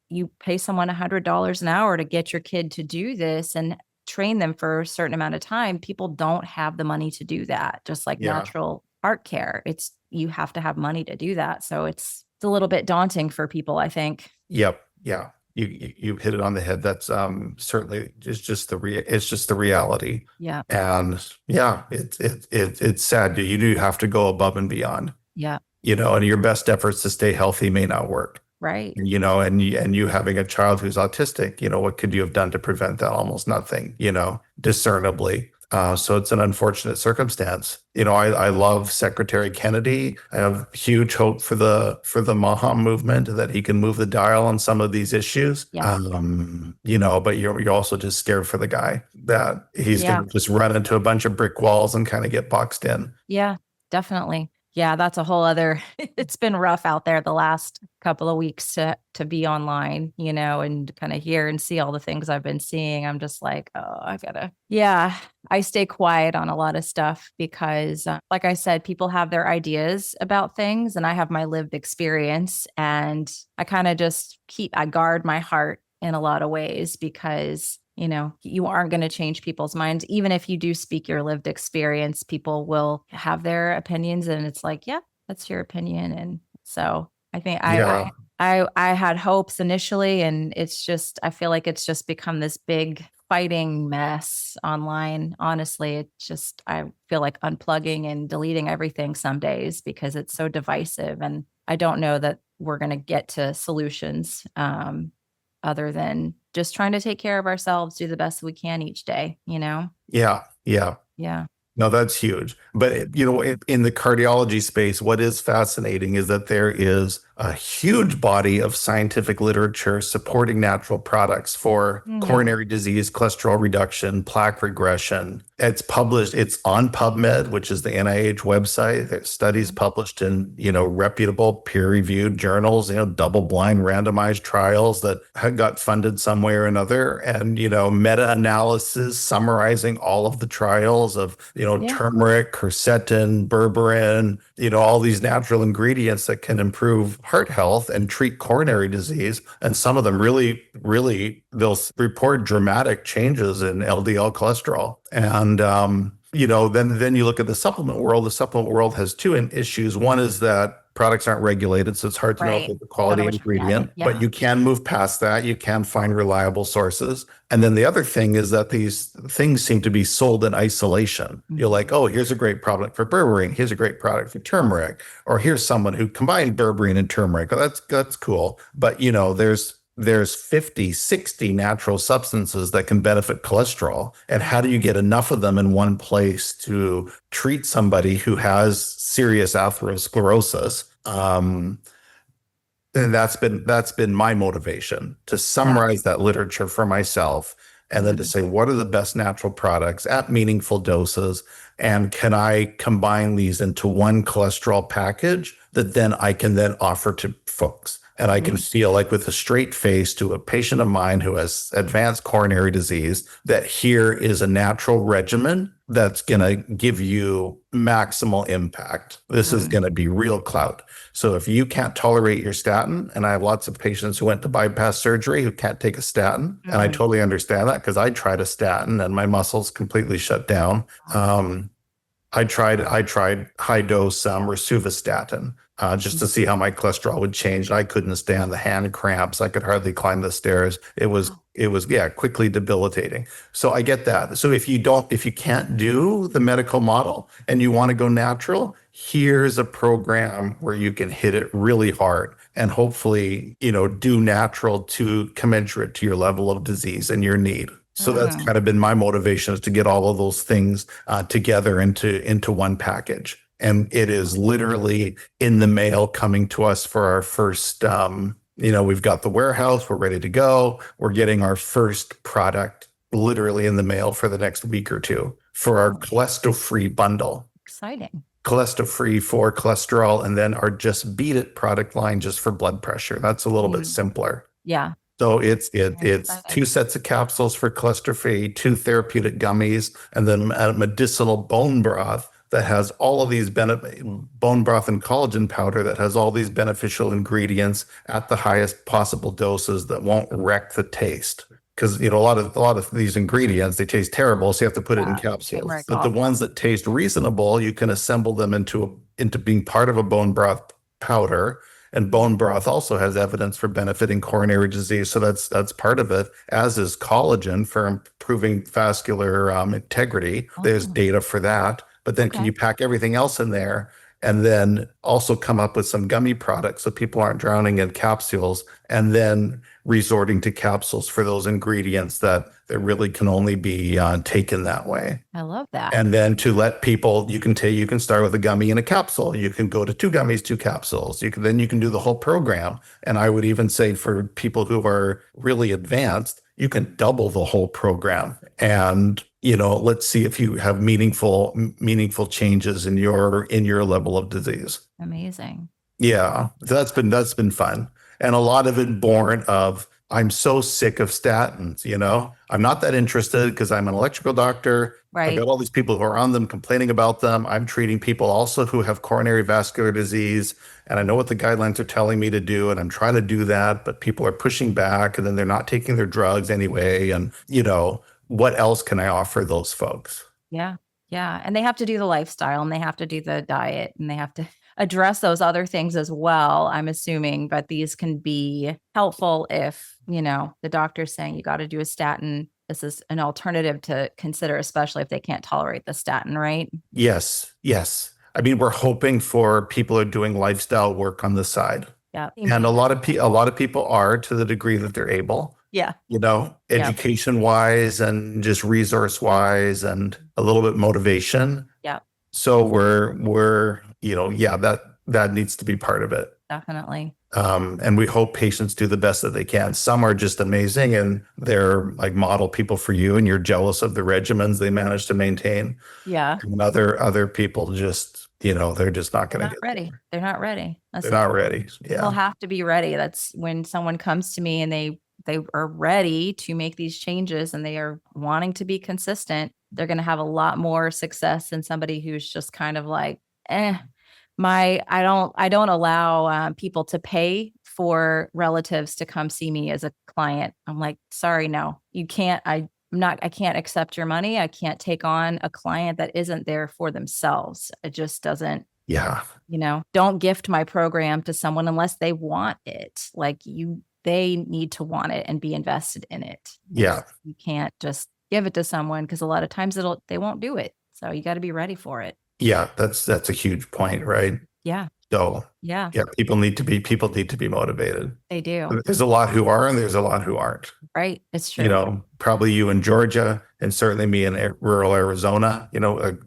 you pay someone $100 an hour to get your kid to do this and train them for a certain amount of time. People don't have the money to do that. Just like Yeah. natural heart care, you have to have money to do that. So it's a little bit daunting for people, I think. Yep. Yeah. You hit it on the head. That's certainly it's just the reality. Yeah. And yeah, it's sad. You do have to go above and beyond. Yeah. And your best efforts to stay healthy may not work. Right. And you having a child who's autistic, what could you have done to prevent that? Almost nothing, discernibly. So it's an unfortunate circumstance. I love Secretary Kennedy. I have huge hope for the Maha movement that he can move the dial on some of these issues. Yeah. But you're also just scared for the guy that he's Yeah. going to just run into a bunch of brick walls and kind of get boxed in. Yeah, definitely. Yeah, that's a whole other it's been rough out there the last couple of weeks to be online, and kind of hear and see all the things I've been seeing. I'm just like, oh, I stay quiet on a lot of stuff because like I said, people have their ideas about things and I have my lived experience, and I kind of just I guard my heart in a lot of ways because you aren't going to change people's minds. Even if you do speak your lived experience, people will have their opinions, and it's like, yeah, that's your opinion. And So I think Yeah. I had hopes initially, and it's just I feel like it's just become this big fighting mess online. Honestly, it just I feel like unplugging and deleting everything some days because it's so divisive, and I don't know that we're going to get to solutions other than just trying to take care of ourselves, do the best we can each day. You know? Yeah. Yeah. Yeah. No, that's huge. But in the cardiology space, what is fascinating is that there is a huge body of scientific literature supporting natural products for Mm. coronary disease, cholesterol reduction, plaque regression. It's published, it's on PubMed, which is the NIH website. There's studies published in, reputable peer-reviewed journals, double-blind randomized trials that had got funded some way or another, and, meta-analysis summarizing all of the trials of, Yeah. turmeric, quercetin, berberine, all these natural ingredients that can improve heart health and treat coronary disease. And some of them really, really, they'll report dramatic changes in LDL cholesterol. And, then you look at the supplement world. The supplement world has two issues. One is that products aren't regulated, so it's hard to know if Right. it's a You don't know quality what you're getting. ingredient, but Yeah. you can move past that. You can find reliable sources. And then the other thing is that these things seem to be sold in isolation. You're like, Mhm. oh, here's a great product for berberine. Here's a great product for turmeric. Or here's someone who combined berberine and turmeric. Oh, that's cool. But there's 50, 60 natural substances that can benefit cholesterol. And how do you get enough of them in one place to treat somebody who has serious atherosclerosis? And that's been my motivation to Yeah. summarize that literature for myself and then to Mhm. say what are the best natural products at meaningful doses, and can I combine these into one cholesterol package that then I can then offer to folks. And I can Mhm. feel like with a straight face to a patient of mine who has advanced coronary disease that here is a natural regimen that's going to give you maximal impact. This is Mhm. going to be real clout. So if you can't tolerate your statin, and I have lots of patients who went to bypass surgery who can't take a statin, and I Mhm. totally understand that because I tried a statin and my muscles completely shut down. I tried high dose rosuvastatin just to see how my cholesterol would change. I couldn't stand the hand cramps. I could hardly climb the stairs. It was yeah, quickly debilitating. So I get that. So if you can't do the medical model and you want to go natural, here's a program where you can hit it really hard and hopefully, do natural to commensurate to your level of disease and your need. So that's Mhm. kind of been my motivation, is to get all of those things together into one package. And it is literally in the mail coming to us for our first. We've got the warehouse, we're ready to go. We're getting our first product literally in the mail for the next week or two for our Oh, cholesterol-free bundle. exciting. Cholesterol-free for cholesterol, and then our Just Beat It product line just for blood pressure. That's a little bit Mhm. simpler. Yeah. So it's Exciting. two sets of capsules for cholesterol free, two therapeutic gummies, and then a medicinal bone broth that has all of these bone broth and collagen powder that has all these beneficial ingredients at the highest possible doses that won't wreck the taste. Because a lot of these ingredients, they taste terrible, so you have to put it in Yeah. capsules. Turmeric But the awful. ones that taste reasonable, you can assemble them into being part of a bone broth powder, and bone broth also has evidence for benefiting coronary disease. So that's part of it, as is collagen for improving vascular integrity. There's Oh, data for that. But then can okay. you pack everything else in there and then also come up with some gummy products so people aren't drowning in capsules, and then resorting to capsules for those ingredients that really can only be taken that way? I love that. And then to let people, you can start with a gummy and a capsule. You can go to two gummies, two capsules. You can do the whole program. And I would even say for people who are really advanced, you can double the whole program. And let's see if you have meaningful changes in your level of disease. Amazing. Yeah, that's been fun. And a lot of it born of, I'm so sick of statins. I'm not that interested because I'm an electrical doctor. I've Right. got all these people who are on them complaining about them. I'm treating people also who have coronary vascular disease, and I know what the guidelines are telling me to do, and I'm trying to do that, but people are pushing back, and then they're not taking their drugs anyway. And what else can I offer those folks? Yeah. Yeah. And they have to do the lifestyle, and they have to do the diet, and they have to address those other things as well, I'm assuming, but these can be helpful if, the doctor's saying you got to do a statin. This is an alternative to consider, especially if they can't tolerate the statin, right? Yes, yes. I mean, we're hoping for people who are doing lifestyle work on the side. Yeah. And a lot of people are, to the degree that they're able, Yeah. Yeah. Education wise and just resource wise and a little bit motivation. Yeah. So we're, yeah, that needs to be part of it. Definitely. And we hope patients do the best that they can. Some are just amazing and they're like model people for you, and you're jealous of the regimens they manage to maintain. Yeah. And other people just, they're just not going to get ready. there. They're not ready. They're not ready. Yeah. They'll have to be ready. That's when someone comes to me and they are ready to make these changes and they are wanting to be consistent. They're going to have a lot more success than somebody who's just kind of like, I don't allow people to pay for relatives to come see me as a client. I'm like, sorry, no, you can't. I can't accept your money. I can't take on a client that isn't there for themselves. It just doesn't. Yeah. Don't gift my program to someone unless they want it. They need to want it and be invested in it. Yeah. You can't just give it to someone because a lot of times they won't do it. So you got to be ready for it. Yeah, that's a huge point, right? Yeah. So yeah, people need to be motivated. They do. There's a lot who are and there's a lot who aren't. Right. It's true. Probably you in Georgia and certainly me in rural Arizona,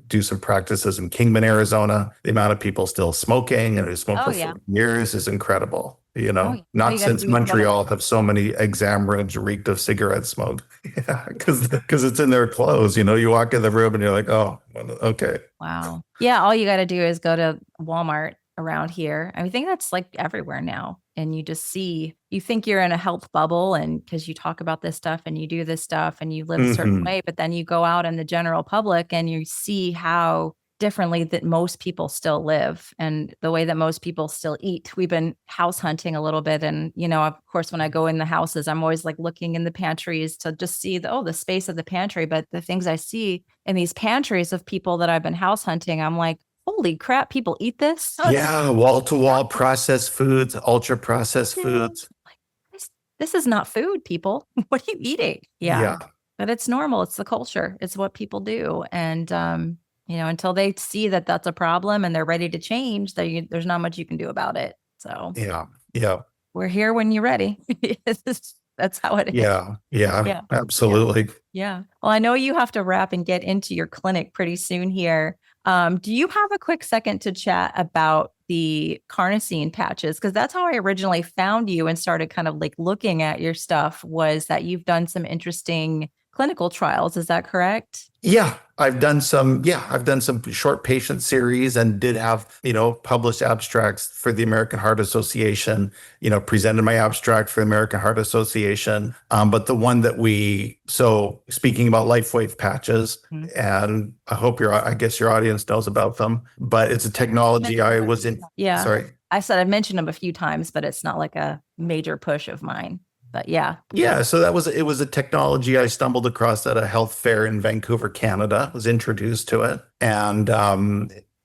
do some practices in Kingman, Arizona. The amount of people still smoking and who smoke for 40 years is incredible. Not since Montreal have so many exam rooms reeked of cigarette smoke. Yeah, because it's in their clothes. You walk in the room and you're like, oh, okay. Wow. Yeah, all you got to do is go to Walmart around here. I think that's like everywhere now. And you just you think you're in a health bubble and because you talk about this stuff and you do this stuff and you live a certain way, but then you go out in the general public and you see how differently that most people still live and the way that most people still eat. We've been house hunting a little bit. And, of course, when I go in the houses, I'm always like looking in the pantries to just see the space of the pantry. But the things I see in these pantries of people that I've been house hunting, I'm like, holy crap, people eat this? Yeah, wall-to-wall processed foods, ultra-processed foods. This is not food, people. What are you eating? Yeah. But it's normal. It's the culture. It's what people do. And, until they see that that's a problem and they're ready to change, there's not much you can do about it. So yeah, we're here when you're ready. That's how it is. Yeah, absolutely. Yeah. Well, I know you have to wrap and get into your clinic pretty soon here. Do you have a quick second to chat about the carnosine patches? Because that's how I originally found you and started kind of like looking at your stuff, was that you've done some interesting clinical trials. Is that correct? Yeah, I've done some short patient series and did have, published abstracts for the American Heart Association, presented my abstract for the American Heart Association. But the one that speaking about LifeWave patches, and I guess your audience knows about them, but it's a technology I was in. Yeah. Sorry. I said I've mentioned them a few times, but it's not like a major push of mine. But yeah. So it was a technology I stumbled across at a health fair in Vancouver, Canada, was introduced to it and,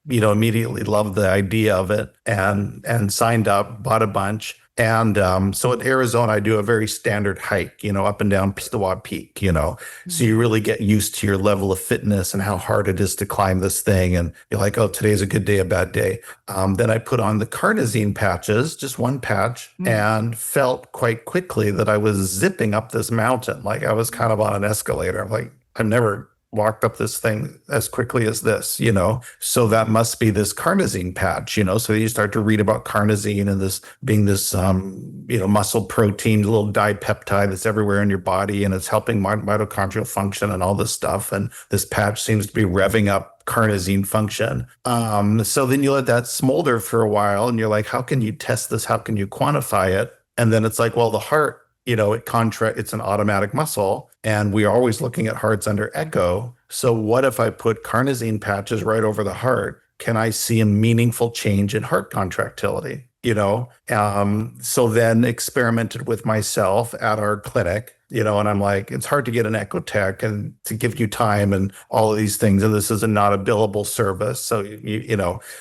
immediately loved the idea of it and signed up, bought a bunch. And so in Arizona, I do a very standard hike, up and down Pistawa Peak, so you really get used to your level of fitness and how hard it is to climb this thing. And you're like, oh, today's a good day, a bad day. Then I put on the carnosine patches, just one patch, and felt quite quickly that I was zipping up this mountain. Like I was kind of on an escalator. I'm like, I've never walked up this thing as quickly as this, so that must be this carnosine patch, so you start to read about carnosine and this being this, muscle protein, little dipeptide that's everywhere in your body, and it's helping mitochondrial function and all this stuff. And this patch seems to be revving up carnosine function. So then you let that smolder for a while and you're like, how can you test this? How can you quantify it? And then it's like, well, the heart, it's an automatic muscle, and we are always looking at hearts under echo. So what if I put carnosine patches right over the heart? Can I see a meaningful change in heart contractility? So then experimented with myself at our clinic, and I'm like, it's hard to get an echo tech and to give you time and all of these things. And this is not a billable service. So,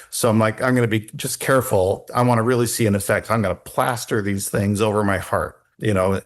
so I'm like, I'm going to be just careful. I want to really see an effect. I'm going to plaster these things over my heart,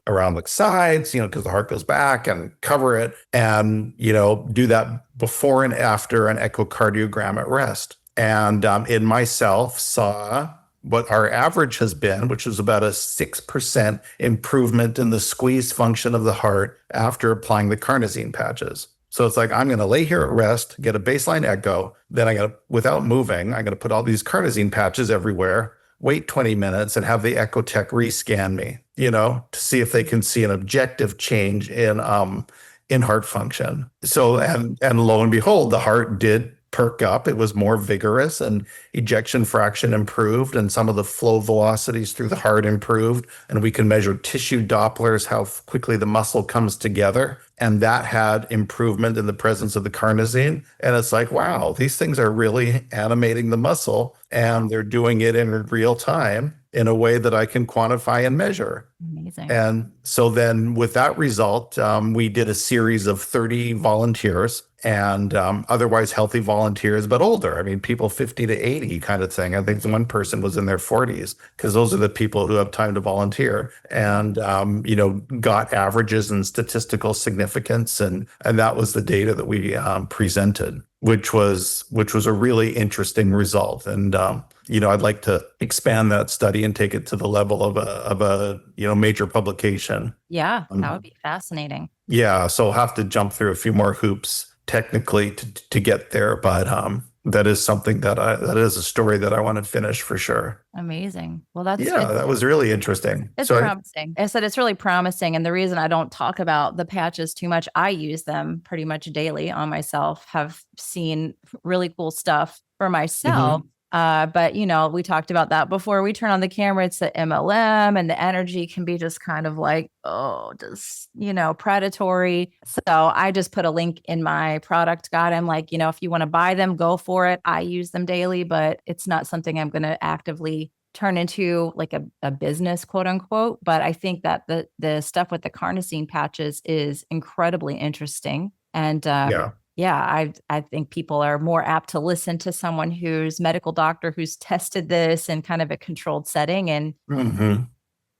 around the sides, because the heart goes back, and cover it, and, do that before and after an echocardiogram at rest. And in myself saw what our average has been, which is about a 6% improvement in the squeeze function of the heart after applying the carnosine patches. So it's like, I'm going to lay here at rest, get a baseline echo, then without moving, I'm going to put all these carnosine patches everywhere, wait 20 minutes, and have the echo tech rescan me, to see if they can see an objective change in heart function. So, and lo and behold, the heart did perk up. It was more vigorous, and ejection fraction improved, and some of the flow velocities through the heart improved. And we can measure tissue Dopplers, how quickly the muscle comes together. And that had improvement in the presence of the carnosine. And it's like, wow, these things are really animating the muscle, and they're doing it in real time in a way that I can quantify and measure. Amazing. And so then with that result, we did a series of 30 volunteers, and otherwise healthy volunteers, but older. I mean, people 50 to 80 kind of thing. I think one person was in their 40s, because those are the people who have time to volunteer, and, got averages and statistical significance. And that was the data that we presented, which was a really interesting result. And, I'd like to expand that study and take it to the level of a major publication. Yeah, that would be fascinating. Yeah, so I'll have to jump through a few more hoops technically to get there, but that is something that is a story that I want to finish for sure. Amazing. Well, that was really interesting. It's promising. I said it's really promising, and the reason I don't talk about the patches too much, I use them pretty much daily on myself. Have seen really cool stuff for myself. Mm-hmm. But we talked about that before we turn on the camera. It's the MLM, and the energy can be just kind of like, predatory. So I just put a link in my product guide. I'm like, if you want to buy them, go for it. I use them daily, but it's not something I'm going to actively turn into like a business, quote unquote. But I think that the stuff with the carnosine patches is incredibly interesting. And I think people are more apt to listen to someone who's medical doctor who's tested this in kind of a controlled setting, and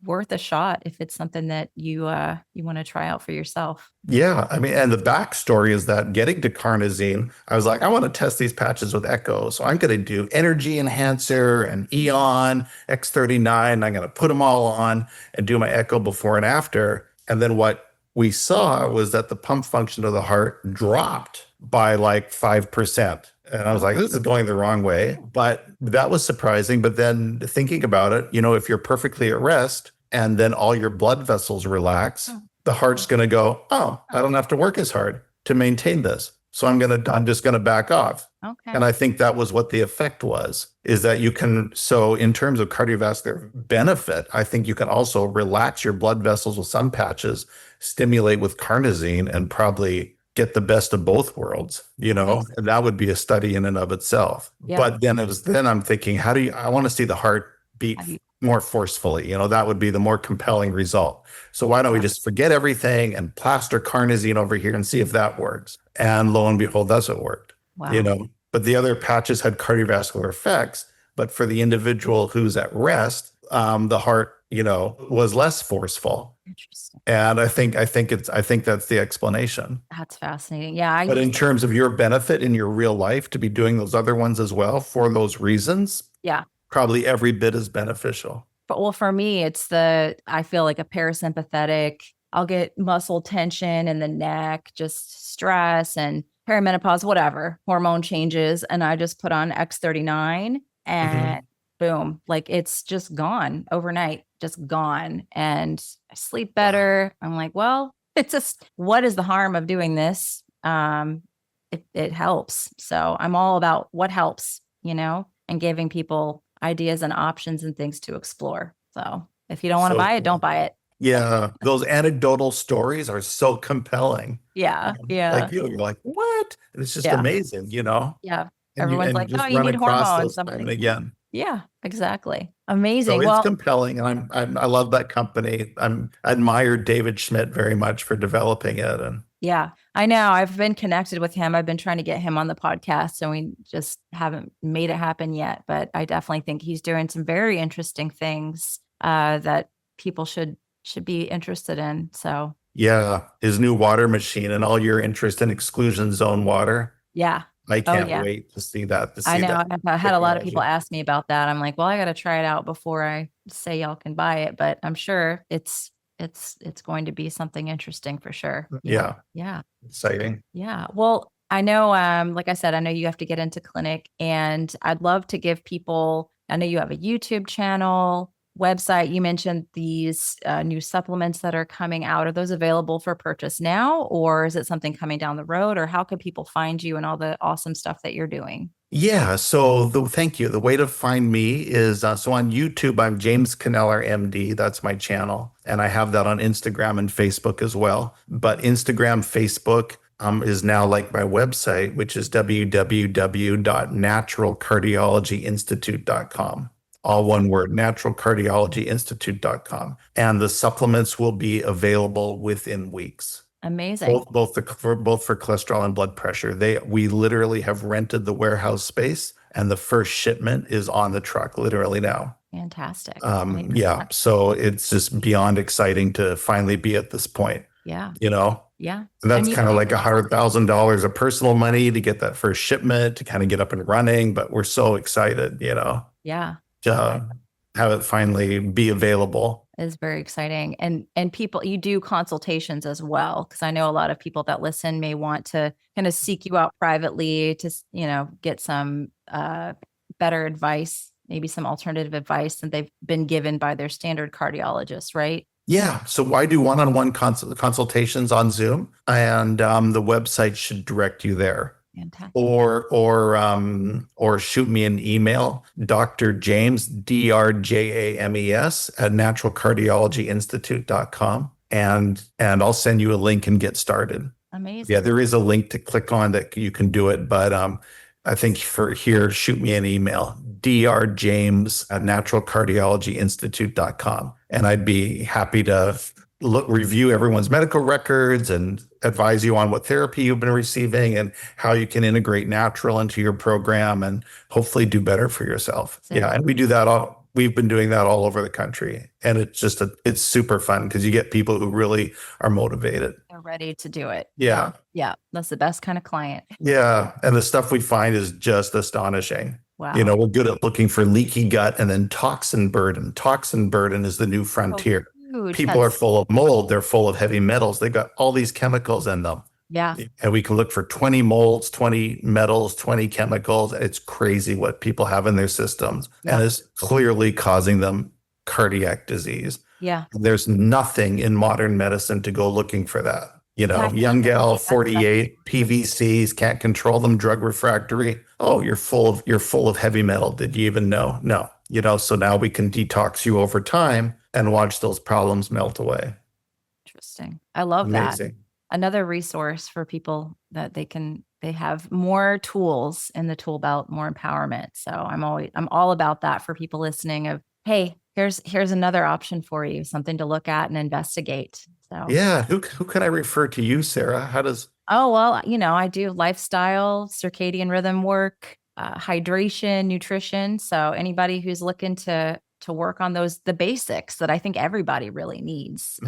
worth a shot if it's something that you want to try out for yourself. Yeah, I mean, and the backstory is that getting to carnosine, I was like, I want to test these patches with echo, so I'm going to do energy enhancer and Eon X39. I'm going to put them all on and do my echo before and after. And then what we saw was that the pump function of the heart dropped by like 5%. And I was like, this is going the wrong way. But that was surprising. But then thinking about it, if you're perfectly at rest and then all your blood vessels relax, the heart's going to go, oh, I don't have to work as hard to maintain this. So I'm just going to back off. Okay. And I think that was what the effect was, is that you can, so in terms of cardiovascular benefit, I think you can also relax your blood vessels with some patches, stimulate with carnosine, and probably get the best of both worlds, and that would be a study in and of itself. Yeah. But then I'm thinking, I want to see the heart beat more forcefully, that would be the more compelling result. So why don't we just forget everything and plaster carnosine over here and see if that works? And lo and behold, that's what worked. Wow. But the other patches had cardiovascular effects, but for the individual who's at rest, the heart, was less forceful. Interesting. And I think that's the explanation. That's fascinating. Yeah. But in terms of your benefit in your real life to be doing those other ones as well for those reasons, probably every bit as beneficial. But well, for me, I feel like a parasympathetic. I'll get muscle tension in the neck, just stress and perimenopause, whatever, hormone changes. And I just put on X39 and boom, like it's just gone overnight, just gone. And I sleep better. I'm like, well, it's just, what is the harm of doing this? It helps. So I'm all about what helps, and giving people ideas and options and things to explore. So if you don't want to buy it, don't buy it. Yeah. Those anecdotal stories are so compelling. Yeah. Like you're like, what? And it's just amazing, Yeah. And Everyone's like, just oh, you run need across hormones. those time and again. Yeah, exactly. So Amazing. it's Well, compelling, and I love that company. I admire David Schmidt very much for developing it, and yeah, I know. I've been connected with him. I've been trying to get him on the podcast, and we just haven't made it happen yet. But I definitely think he's doing some very interesting things that people should be interested in. So yeah, his new water machine and all your interest in exclusion zone water. yeah. I Oh can't yeah. wait to see that I know. I've had a lot of people technology. ask me about that. I'm like, well, I got to try it out before I say y'all can buy it. But I'm sure it's going to be something interesting for sure. Yeah. Yeah, Yeah. exciting. Yeah. Well, I know, like I said, I know you have to get into clinic, and I'd love to give people, I know you have a YouTube channel, website. You mentioned these new supplements that are coming out. Are those available for purchase now, or is it something coming down the road, or how can people find you and all the awesome stuff that you're doing? Yeah, so thank you. The way to find me is so on YouTube, I'm James Caneller, MD. That's my channel. And I have that on Instagram and Facebook as well. But Instagram, Facebook is now like my website, which is www.naturalcardiologyinstitute.com. All one word, naturalcardiologyinstitute.com. And the supplements will be available within weeks. Amazing. Both for cholesterol and blood pressure. We literally have rented the warehouse space, and the first shipment is on the truck literally now. Fantastic. Yeah, so it's just beyond exciting to finally be at this point, Yeah. you know. Yeah. And that's And you, kind of like $100,000 of personal money to get that first shipment to kind of get up and running. But we're so excited, yeah. to have it finally be available. Is very exciting. And people, you do consultations as well, because I know a lot of people that listen may want to kind of seek you out privately to, get some better advice, maybe some alternative advice that they've been given by their standard cardiologist, right? Yeah, so I do one-on-one consultations on Zoom, and the website should direct you there. Fantastic. Or shoot me an email, Dr. James, DRJAMES at naturalcardiologyinstitute.com. And I'll send you a link and get started. Amazing. Yeah, there is a link to click on that you can do it. But I think for here, shoot me an email, drjames at naturalcardiologyinstitute.com. And I'd be happy to review everyone's medical records and advise you on what therapy you've been receiving and how you can integrate natural into your program and hopefully do better for yourself. Yeah, and we've been doing that all over the country, and it's super fun because you get people who really are motivated. They're ready to do it. Yeah. Yeah. That's the best kind of client. Yeah, and the stuff we find is just astonishing. Wow. We're good at looking for leaky gut and then toxin burden. Toxin burden is the new frontier. Huge. People are full of mold. They're full of heavy metals. They got all these chemicals in them. Yeah. And we can look for 20 molds, 20 metals, 20 chemicals. It's crazy what people have in their systems. Yeah. And it's clearly causing them cardiac disease. Yeah. There's nothing in modern medicine to go looking for that. Young gal, 48, PVCs, can't control them, drug refractory. Oh, you're full of heavy metal. Did you even know? No. So now we can detox you over time and watch those problems melt away. Interesting. I love Amazing. that. Another resource for people that they have more tools in the tool belt, more empowerment. So I'm all about that for people listening of, hey, here's another option for you, something to look at and investigate. So yeah, who can I refer to you, Sarah? How does? Oh, well, I do lifestyle, circadian rhythm work, hydration, nutrition. So anybody who's looking to work on the basics that I think everybody really needs,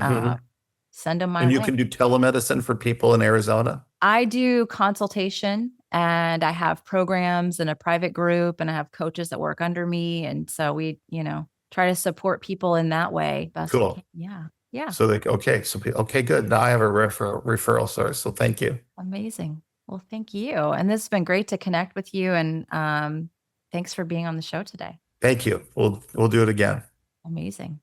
send them my way. And you can do telemedicine for people in Arizona? I do consultation, and I have programs in a private group, and I have coaches that work under me. And so we, try to support people in that way. Cool. Yeah. Yeah. So okay, good. Now I have a referral source. So thank you. Amazing. Well, thank you. And this has been great to connect with you. And thanks for being on the show today. Thank you. We'll do it again. Amazing.